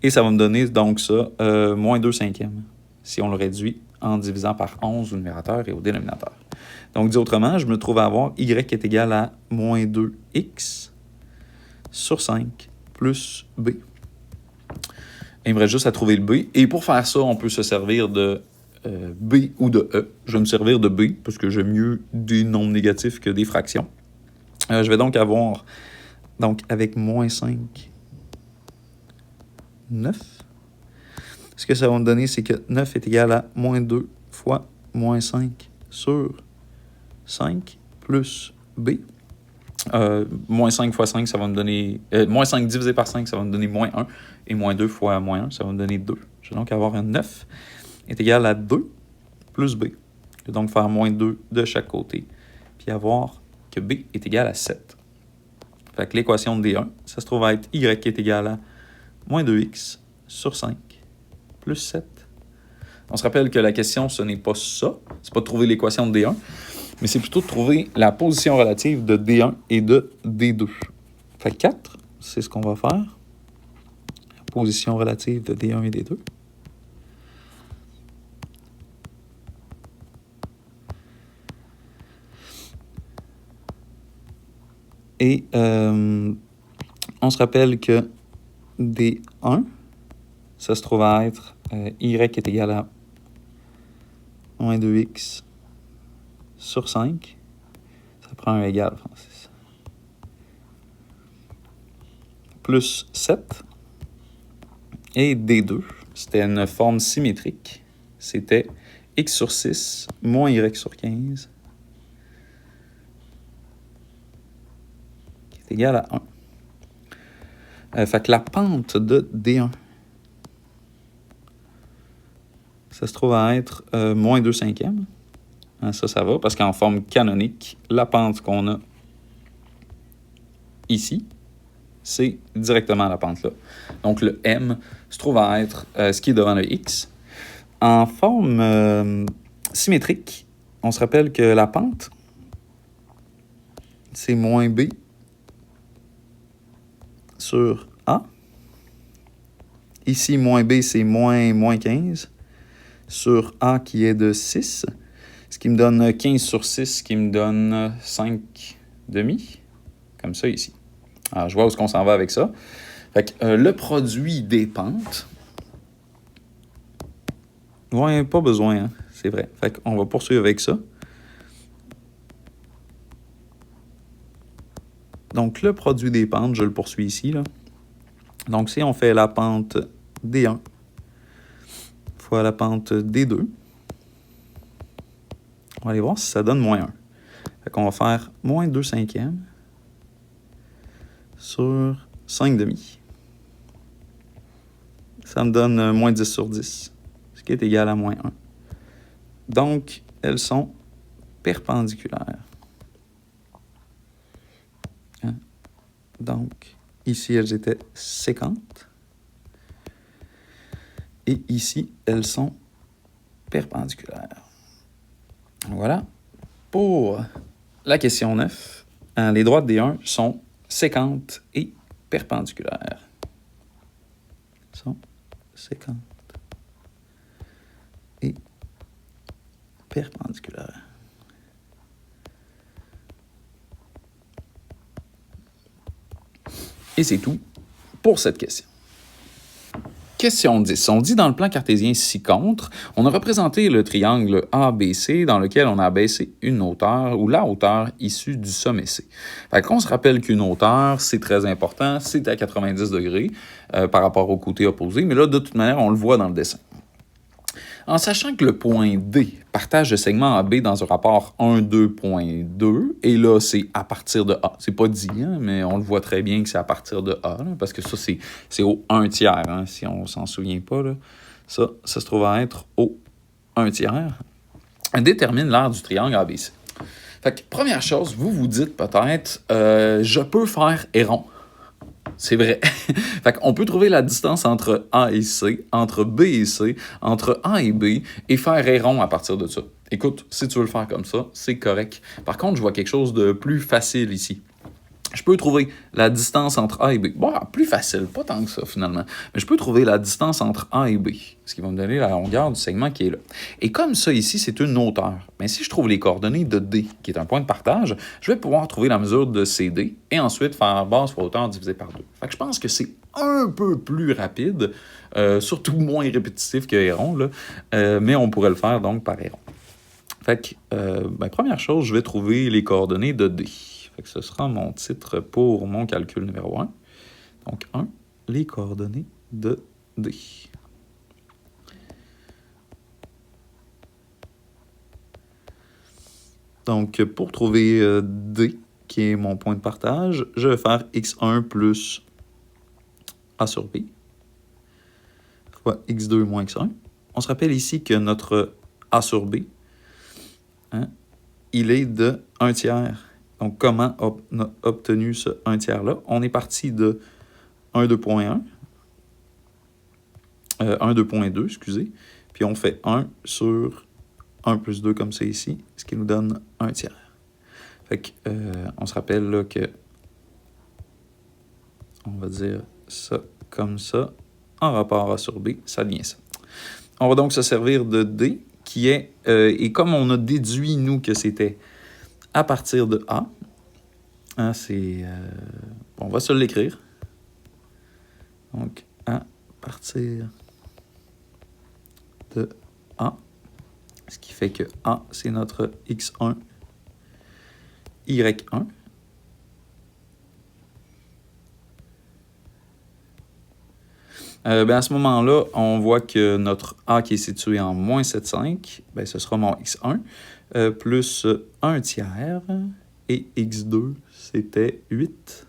Et ça va me donner donc ça, moins 2 cinquièmes, si on le réduit en divisant par 11 au numérateur et au dénominateur. Donc, dit autrement, je me trouve à avoir y est égal à moins 2x sur 5 plus b. Et il me reste juste à trouver le b. Et pour faire ça, on peut se servir de B ou de E. Je vais me servir de B parce que j'aime mieux des nombres négatifs que des fractions. Je vais donc avoir, avec moins 5, 9. Ce que ça va me donner, c'est que 9 est égal à moins 2 fois moins 5 sur 5 plus B. Moins 5 fois 5, ça va me donner... moins 5 divisé par 5, ça va me donner moins 1. Et moins 2 fois moins 1, ça va me donner 2. Je vais donc avoir un 9 est égal à 2 plus B. Je vais donc faire moins 2 de chaque côté. Puis avoir que B est égal à 7. Fait que l'équation de D1, ça se trouve à être Y qui est égal à moins 2x sur 5 plus 7. On se rappelle que la question, ce n'est pas ça. C'est pas de trouver l'équation de D1, mais c'est plutôt de trouver la position relative de D1 et de D2. Fait que 4, c'est ce qu'on va faire. La position relative de D1 et D2. Et on se rappelle que D1, ça se trouve à être Y est égal à moins 2x sur 5. Ça prend un égal, Francis. Plus 7. Et D2, c'était une forme symétrique. C'était x sur 6 moins y sur 15 qui est égal à 1. Fait que la pente de D1, ça se trouve à être moins 2 cinquièmes. Ça va, parce qu'en forme canonique, la pente qu'on a ici, c'est directement la pente là. Donc le M se trouve à être ce qui est devant le X. En forme symétrique, on se rappelle que la pente, c'est moins B sur A. Ici, moins B, c'est moins 15 sur A qui est de 6. Ce qui me donne 15 sur 6, ce qui me donne 5 demi. Comme ça ici. Alors, je vois où est-ce qu'on s'en va avec ça. Fait que le produit des pentes... Ouais, pas besoin, hein? C'est vrai. Fait qu'on va poursuivre avec ça. Donc, le produit des pentes, je le poursuis ici, là. Donc, si on fait la pente D1 fois la pente D2, on va aller voir si ça donne moins 1. Fait qu'on va faire moins 2 cinquièmes sur 5 demi. Ça me donne moins 10 sur 10, ce qui est égal à moins 1. Donc, elles sont perpendiculaires. Hein? Donc, ici, elles étaient séquentes. Et ici, elles sont perpendiculaires. Voilà. Pour la question 9, les droites D1 sont séquentes et perpendiculaires. Sont séquentes et perpendiculaire. Et c'est tout pour cette question. Question 10. On dit dans le plan cartésien ci-contre, on a représenté le triangle ABC dans lequel on a abaissé une hauteur ou la hauteur issue du sommet C. Fait qu'on se rappelle qu'une hauteur, c'est très important, c'est à 90 degrés par rapport au côté opposé, mais là, de toute manière, on le voit dans le dessin. En sachant que le point D partage le segment AB dans un rapport 1,2.2, et là, c'est à partir de A. C'est pas dit, hein, mais on le voit très bien que c'est à partir de A, là, parce que ça, c'est au 1 tiers, hein, si on s'en souvient pas. Là. Ça se trouve à être au 1 tiers. Détermine l'aire du triangle ABC. Fait que, première chose, vous vous dites peut-être, je peux faire rond. C'est vrai. Fait qu'on peut trouver la distance entre A et C, entre B et C, entre A et B, et faire rond à partir de ça. Écoute, si tu veux le faire comme ça, c'est correct. Par contre, je vois quelque chose de plus facile ici. Je peux trouver la distance entre A et B. Bon, plus facile, pas tant que ça finalement. Mais je peux trouver la distance entre A et B, ce qui va me donner la longueur du segment qui est là. Et comme ça ici, c'est une hauteur. Mais si je trouve les coordonnées de D, qui est un point de partage, je vais pouvoir trouver la mesure de CD et ensuite faire base fois hauteur divisé par 2. Fait que je pense que c'est un peu plus rapide, surtout moins répétitif que rond, là, mais on pourrait le faire donc par rond. Fait que, première chose, je vais trouver les coordonnées de D. Fait que ce sera mon titre pour mon calcul numéro 1. Donc, 1, les coordonnées de D. Donc, pour trouver D, qui est mon point de partage, je vais faire x1 plus A sur B, fois x2 moins x1. On se rappelle ici que notre A sur B, hein, il est de 1 tiers. Donc, comment on a obtenu ce 1 tiers-là? On est parti de 1,2.1, 1,2.2, excusez, puis on fait 1 sur 1 plus 2 comme c'est ici, ce qui nous donne 1 tiers. Fait que, on se rappelle là que, on va dire ça comme ça, en rapport A sur B, ça devient ça. On va donc se servir de D, qui est, et comme on a déduit, nous, que c'était à partir de A, hein, on va se l'écrire. Donc, à partir de A, ce qui fait que A, c'est notre x1, y1. À ce moment-là, on voit que notre A qui est situé en moins 7,5, ce sera mon x1, plus 1 tiers, et x2, c'était 8.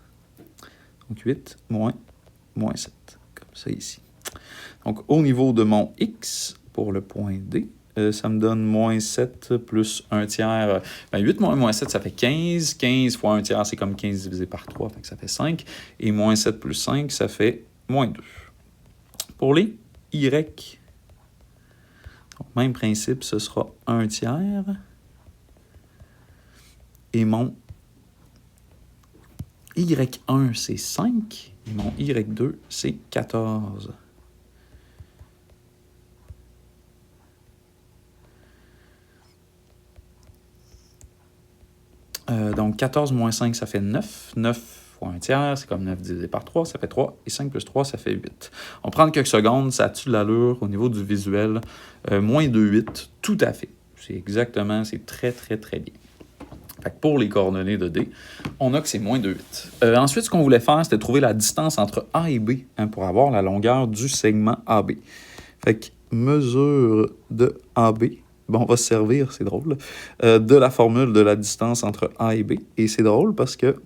Donc 8 moins 7, comme ça ici. Donc au niveau de mon x, pour le point D, ça me donne moins 7 plus 1 tiers. 8 moins 7, ça fait 15. 15 fois 1 tiers, c'est comme 15 divisé par 3, donc ça fait 5. Et moins 7 plus 5, ça fait moins 2. Pour les y, donc, même principe, ce sera 1 tiers. Et mon y1, c'est 5. Et mon y2, c'est 14. Donc, 14 moins 5, ça fait 9. 9 fois 1 tiers, c'est comme 9 divisé par 3, ça fait 3. Et 5 plus 3, ça fait 8. On prend quelques secondes, ça tue l'allure au niveau du visuel. Moins de 8, tout à fait. C'est exactement, c'est très, très, très bien. Fait que pour les coordonnées de D, on a que c'est moins de 8. Ensuite, ce qu'on voulait faire, c'était trouver la distance entre A et B, hein, pour avoir la longueur du segment AB. Fait que mesure de AB, on va se servir, c'est drôle, de la formule de la distance entre A et B. Et c'est drôle parce que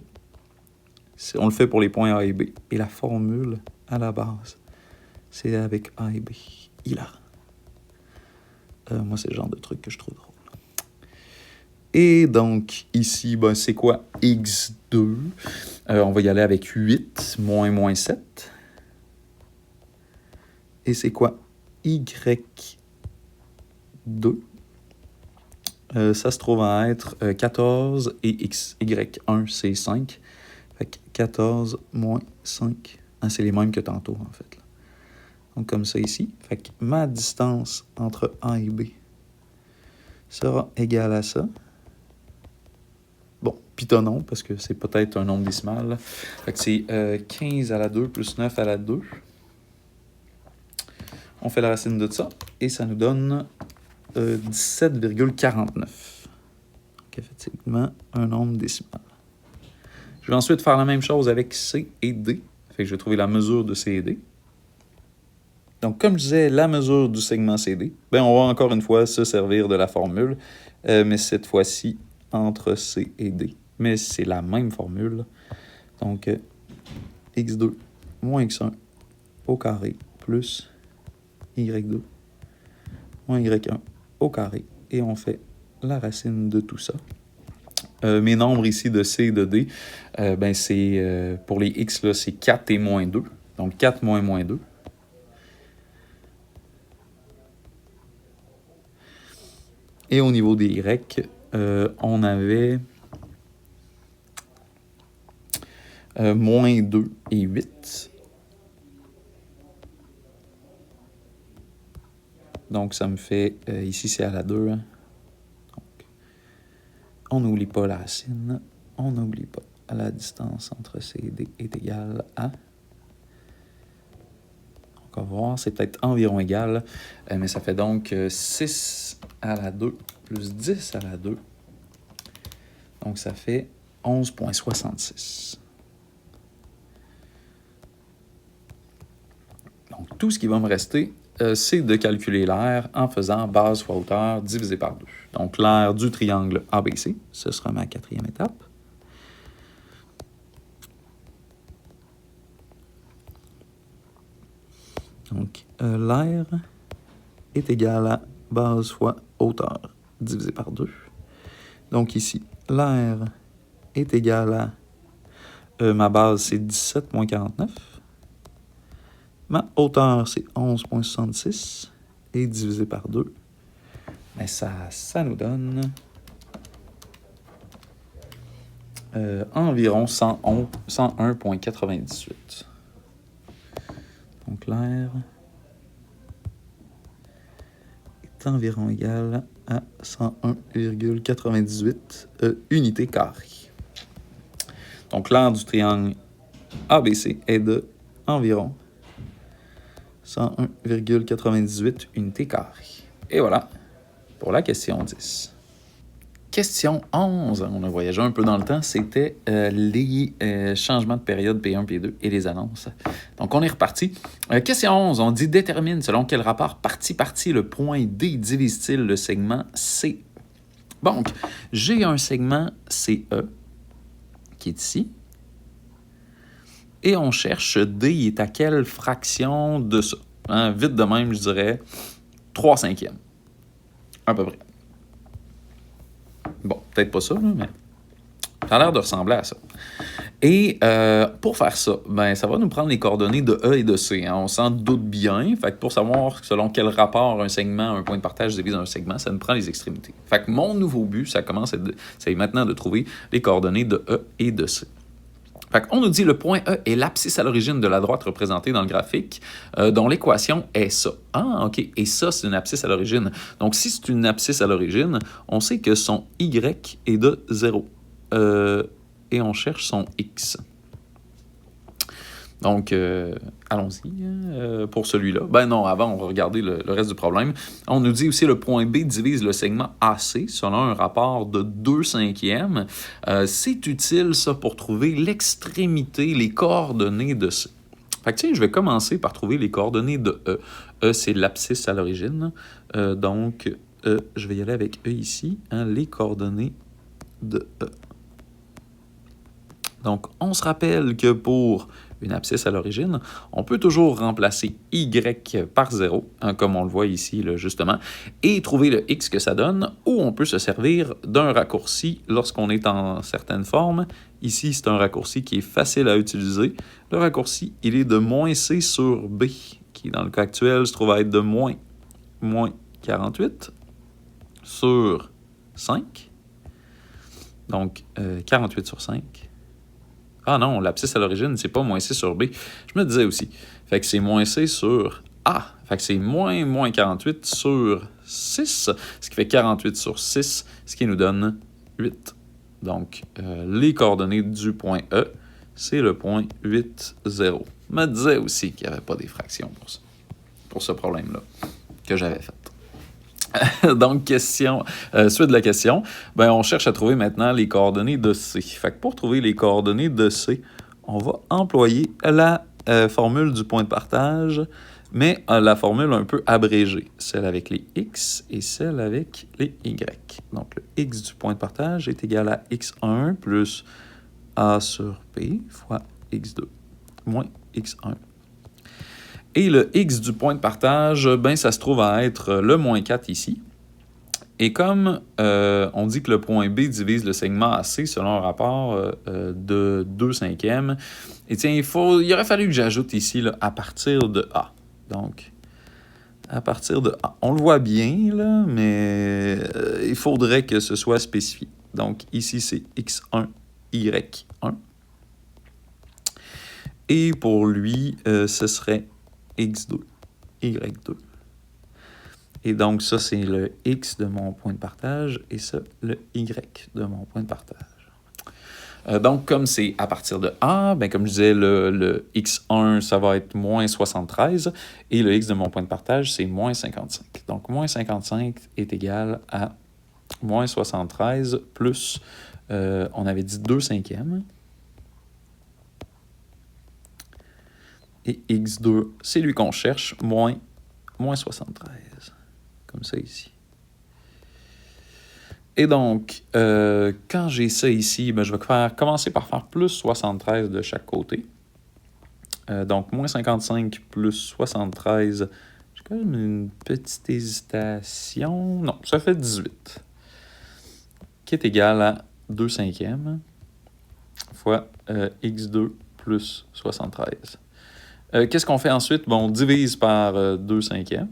on le fait pour les points A et B. Et la formule, à la base, c'est avec A et B. Hilarant. Moi, c'est le genre de truc que je trouve drôle. Et donc, ici, c'est quoi x2? On va y aller avec 8 moins 7. Et c'est quoi y2? Ça se trouve à être 14 et y1, c'est 5. Fait que 14 moins 5. Ah, c'est les mêmes que tantôt, en fait. Là. Donc, comme ça ici. Fait que ma distance entre A et B, sera égal à ça. Bon, Python non, parce que c'est peut-être un nombre décimal. Fait que c'est 15 à la 2 plus 9 à la 2. On fait la racine de ça, et ça nous donne 17,49. Donc, effectivement, un nombre décimal. Je vais ensuite faire la même chose avec C et D. Fait que je vais trouver la mesure de C et D. Donc, comme je disais, la mesure du segment CD, ben, on va encore une fois se servir de la formule, mais cette fois-ci entre C et D. Mais c'est la même formule. Donc, x2 moins x1 au carré plus y2 moins y1 au carré. Et on fait la racine de tout ça. Mes nombres ici de C et de D, ben c'est pour les x, là, c'est 4 et moins 2. Donc, 4 moins 2. Et au niveau des Y, on avait moins 2 et 8. Donc, ça me fait... ici, c'est à la 2. Hein? Donc, on n'oublie pas la racine. On n'oublie pas la distance entre C et D est égale à... On va voir, c'est peut-être environ égal. Mais ça fait donc 6 à la 2 plus 10 à la 2. Donc, ça fait 11,66. Donc, tout ce qui va me rester, c'est de calculer l'aire en faisant base fois hauteur divisé par 2. Donc, l'aire du triangle ABC, ce sera ma quatrième étape. Donc, l'aire est égal à base fois hauteur divisé par 2. Donc, ici, l'aire est égal à... ma base, c'est 17,49. Ma hauteur, c'est 11,66. Et divisé par 2, mais ça nous donne environ 101,98. Donc, l'aire est environ égal à 101,98 unités carrées. Donc, l'aire du triangle ABC est de environ 101,98 unités carrées. Et voilà pour la question 10. Question 11, on a voyagé un peu dans le temps, c'était les changements de période P1, P2 et les annonces. Donc, on est reparti. Question 11, on dit détermine selon quel rapport partie-partie le point D divise-t-il le segment C. Donc, j'ai un segment CE qui est ici. Et on cherche D, il est à quelle fraction de ça? Hein, vite de même, je dirais 3/5. À peu près. Bon, peut-être pas ça, là, mais ça a l'air de ressembler à ça. Et pour faire ça, ben, ça va nous prendre les coordonnées de E et de C. Hein. On s'en doute bien. Fait que pour savoir selon quel rapport un segment, un point de partage divise un segment, ça nous prend les extrémités. Fait que mon nouveau but, c'est maintenant de trouver les coordonnées de E et de C. Fait qu'on nous dit le point E est l'abscisse à l'origine de la droite représentée dans le graphique, dont l'équation est ça. Ah, OK. Et ça, c'est une abscisse à l'origine. Donc, si c'est une abscisse à l'origine, on sait que son Y est de 0. Et on cherche son X. Donc, allons-y pour celui-là. Ben non, avant, on va regarder le reste du problème. On nous dit aussi le point B divise le segment AC selon un rapport de 2/5. C'est utile, ça, pour trouver l'extrémité, les coordonnées de C. Fait que tiens, je vais commencer par trouver les coordonnées de E. E, c'est l'abscisse à l'origine. Donc, je vais y aller avec E ici. Hein, les coordonnées de E. Donc, on se rappelle que pour une abscisse à l'origine, on peut toujours remplacer Y par 0, hein, comme on le voit ici, là, justement, et trouver le X que ça donne, ou on peut se servir d'un raccourci lorsqu'on est en certaines formes. Ici, c'est un raccourci qui est facile à utiliser. Le raccourci, il est de moins C sur B, qui, dans le cas actuel, se trouve à être de moins 48 sur 5. Donc, 48 sur 5. Ah non, l'abscisse à l'origine, c'est pas moins C sur B. Je me disais aussi. Fait que c'est moins C sur A. Fait que c'est moins 48 sur 6, ce qui fait 48 sur 6, ce qui nous donne 8. Donc, les coordonnées du point E, c'est le point 8, 0. Je me disais aussi qu'il n'y avait pas des fractions pour ce problème-là que j'avais fait. Donc, suite de la question, on cherche à trouver maintenant les coordonnées de C. Fait que pour trouver les coordonnées de C, on va employer la formule du point de partage, mais la formule un peu abrégée, celle avec les x et celle avec les y. Donc, le x du point de partage est égal à x1 plus a sur p fois x2 moins x1. Et le x du point de partage, ça se trouve à être le moins 4 ici. Et comme on dit que le point B divise le segment AC selon un rapport de 2/5, et tiens, il aurait fallu que j'ajoute ici là, à partir de A. Donc, à partir de A. On le voit bien, là, mais il faudrait que ce soit spécifié. Donc, ici, c'est X1, Y1. Et pour lui, ce serait X2, Y2. Et donc, ça, c'est le X de mon point de partage et ça, le Y de mon point de partage. Donc, comme c'est à partir de A, comme je disais, le X1, ça va être moins 73 et le X de mon point de partage, c'est moins 55. Donc, moins 55 est égal à moins 73 plus, on avait dit 2/5. Et X2, c'est lui qu'on cherche, moins 73. Comme ça ici. Et donc, quand j'ai ça ici, je vais commencer par faire plus 73 de chaque côté. Donc, moins 55 plus 73, j'ai quand même une petite hésitation. Non, ça fait 18. Qui est égal à 2/5 fois x2 plus 73. Qu'est-ce qu'on fait ensuite? On divise par 2/5.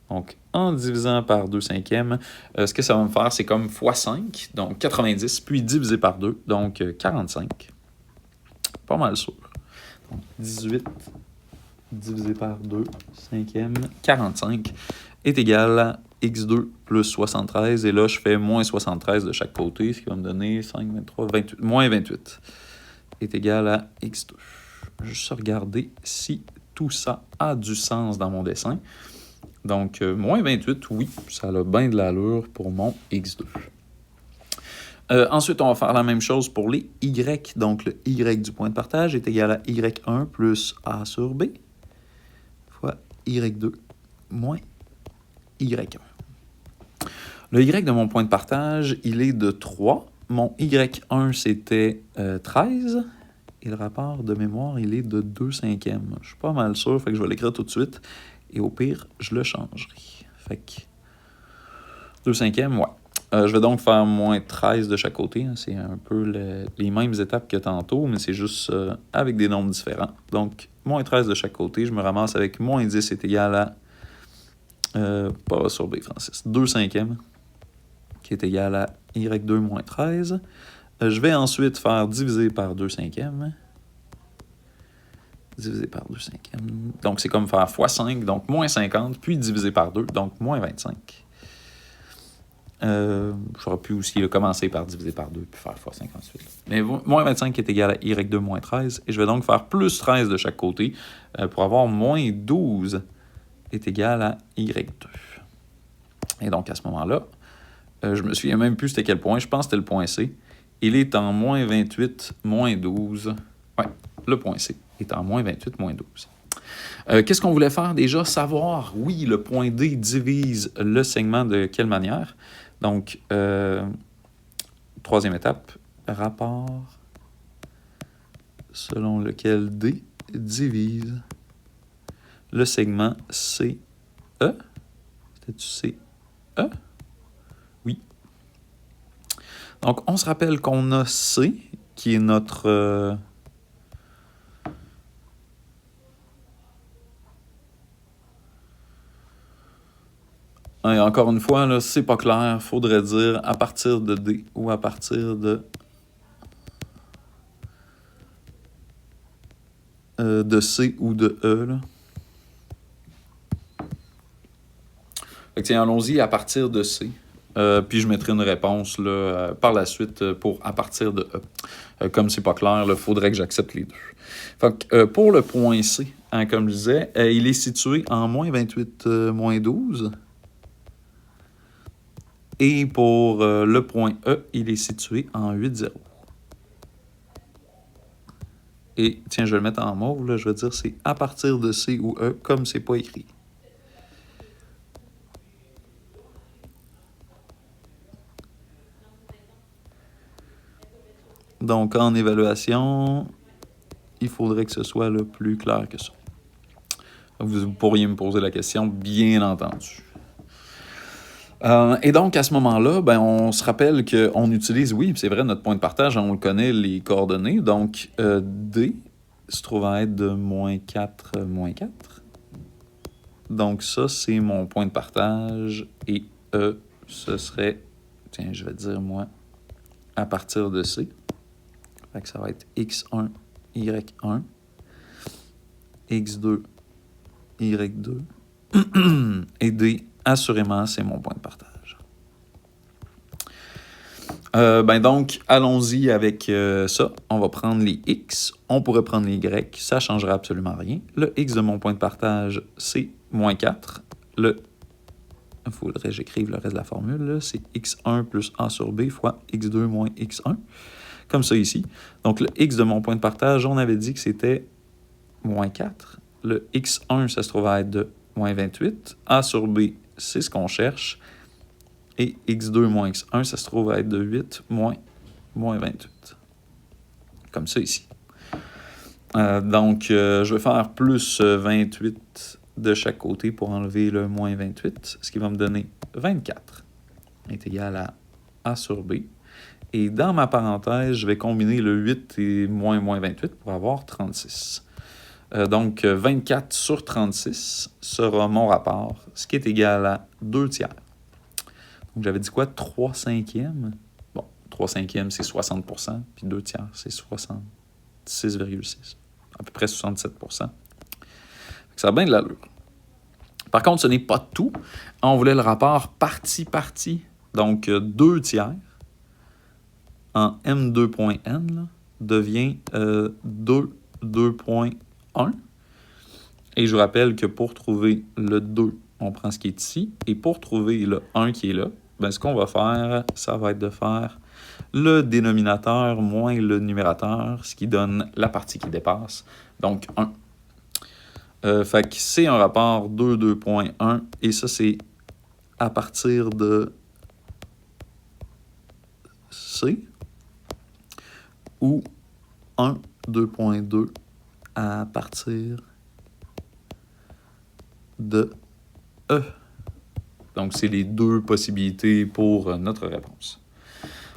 Donc, en divisant par 2/5, ce que ça va me faire, c'est comme fois 5, donc 90, puis divisé par 2, donc 45. Pas mal sûr. Donc, 18 divisé par 2, 5e, 45, est égal à x2 plus 73. Et là, je fais moins 73 de chaque côté, ce qui va me donner 5, 23, 28. Moins 28 est égal à x2. Juste regarder si tout ça a du sens dans mon dessin. Donc, moins 28, oui, ça a bien de l'allure pour mon x2. Ensuite, on va faire la même chose pour les y. Donc, le y du point de partage est égal à y1 plus a sur b fois y2 moins y1. Le y de mon point de partage, il est de 3. Mon y1, c'était 13. Et le rapport de mémoire, il est de 2/5. Je suis pas mal sûr, fait que je vais l'écrire tout de suite. Et au pire, je le changerai. Fait que 2/5, ouais. Je vais donc faire moins 13 de chaque côté. Hein. C'est un peu les mêmes étapes que tantôt, mais c'est juste avec des nombres différents. Donc, moins 13 de chaque côté. Je me ramasse avec moins 10 est égal à... pas sur B, Francis. 2/5, qui est égal à y2 moins 13. Je vais ensuite faire diviser par 2/5. Divisé par 2/5. Donc, c'est comme faire fois 5, donc moins 50, puis divisé par 2, donc moins 25. J'aurais pu aussi commencer par diviser par 2, puis faire fois 5 ensuite. Mais moins 25 est égal à y2 moins 13, et je vais donc faire plus 13 de chaque côté pour avoir moins 12 est égal à y2. Et donc, à ce moment-là, je me souviens même plus c'était quel point, je pense que c'était le point C. Il est en moins 28, moins 12. Ouais, le point C est en moins 28, moins 12. Qu'est-ce qu'on voulait faire déjà? Savoir, oui, le point D divise le segment de quelle manière? Donc, troisième étape, rapport selon lequel D divise le segment CE. C'était-tu CE? Oui. Donc, on se rappelle qu'on a C, qui est notre... Et encore une fois, là, c'est pas clair. Il faudrait dire à partir de D ou à partir de C ou de E. Là. Fait que tiens, allons-y à partir de C. Puis je mettrai une réponse là, par la suite pour à partir de E. Comme c'est pas clair, il faudrait que j'accepte les deux. Fait que, pour le point C, hein, comme je disais, il est situé en moins 28, moins 12. Et pour le point E, il est situé en 8, 0. Et tiens, je vais le mettre en mauve, là, je vais dire c'est à partir de C ou E, comme c'est pas écrit. Donc, en évaluation, il faudrait que ce soit le plus clair que ça. Vous pourriez me poser la question, bien entendu. Et donc, à ce moment-là, ben, on se rappelle qu'on utilise, oui, c'est vrai, notre point de partage, on le connaît, les coordonnées. Donc, D se trouve à être de moins 4, moins 4. Donc, ça, c'est mon point de partage. Et E, ce serait, tiens, je vais dire, moi, à partir de C. Fait que ça va être X1, Y1, X2, Y2. Et D, assurément, c'est mon point de partage. Ben donc, allons-y avec ça. On va prendre les X. On pourrait prendre les Y. Ça ne changera absolument rien. Le X de mon point de partage, c'est moins 4. Il faudrait que j'écrive le reste de la formule. C'est X1 plus A sur B fois X2 moins X1. Comme ça ici. Donc, le X de mon point de partage, on avait dit que c'était moins 4. Le X1, ça se trouve à être de moins 28. A sur B, c'est ce qu'on cherche. Et X2 moins X1, ça se trouve à être de 8 moins 28. Comme ça ici. Donc, je vais faire plus 28 de chaque côté pour enlever le moins 28, ce qui va me donner 24 est égal à A sur B. Et dans ma parenthèse, je vais combiner le 8 et moins 28 pour avoir 36. Donc, 24 sur 36 sera mon rapport, ce qui est égal à 2 tiers. Donc, j'avais dit quoi? 3 cinquièmes? Bon, 3 cinquièmes, c'est 60%, puis 2 tiers, c'est 66,6. À peu près 67%. Ça a bien de l'allure. Par contre, ce n'est pas tout. On voulait le rapport partie-partie. Donc, 2 tiers en M2.N devient 2.1. Et je vous rappelle que pour trouver le 2, on prend ce qui est ici. Et pour trouver le 1 qui est là, ben, ce qu'on va faire, ça va être de faire le dénominateur moins le numérateur, ce qui donne la partie qui dépasse. Donc, 1. Fait que c'est un rapport 2, 2.1. Et ça, c'est à partir de C. Ou 1, 2.2 à partir de E. Donc, c'est les deux possibilités pour notre réponse.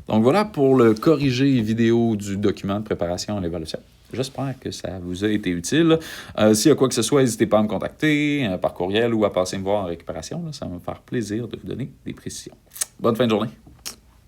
Donc, voilà pour le corrigé vidéo du document de préparation à l'évaluation. J'espère que ça vous a été utile. S'il y a quoi que ce soit, n'hésitez pas à me contacter par courriel ou à passer me voir en récupération. Là, ça va me faire plaisir de vous donner des précisions. Bonne fin de journée.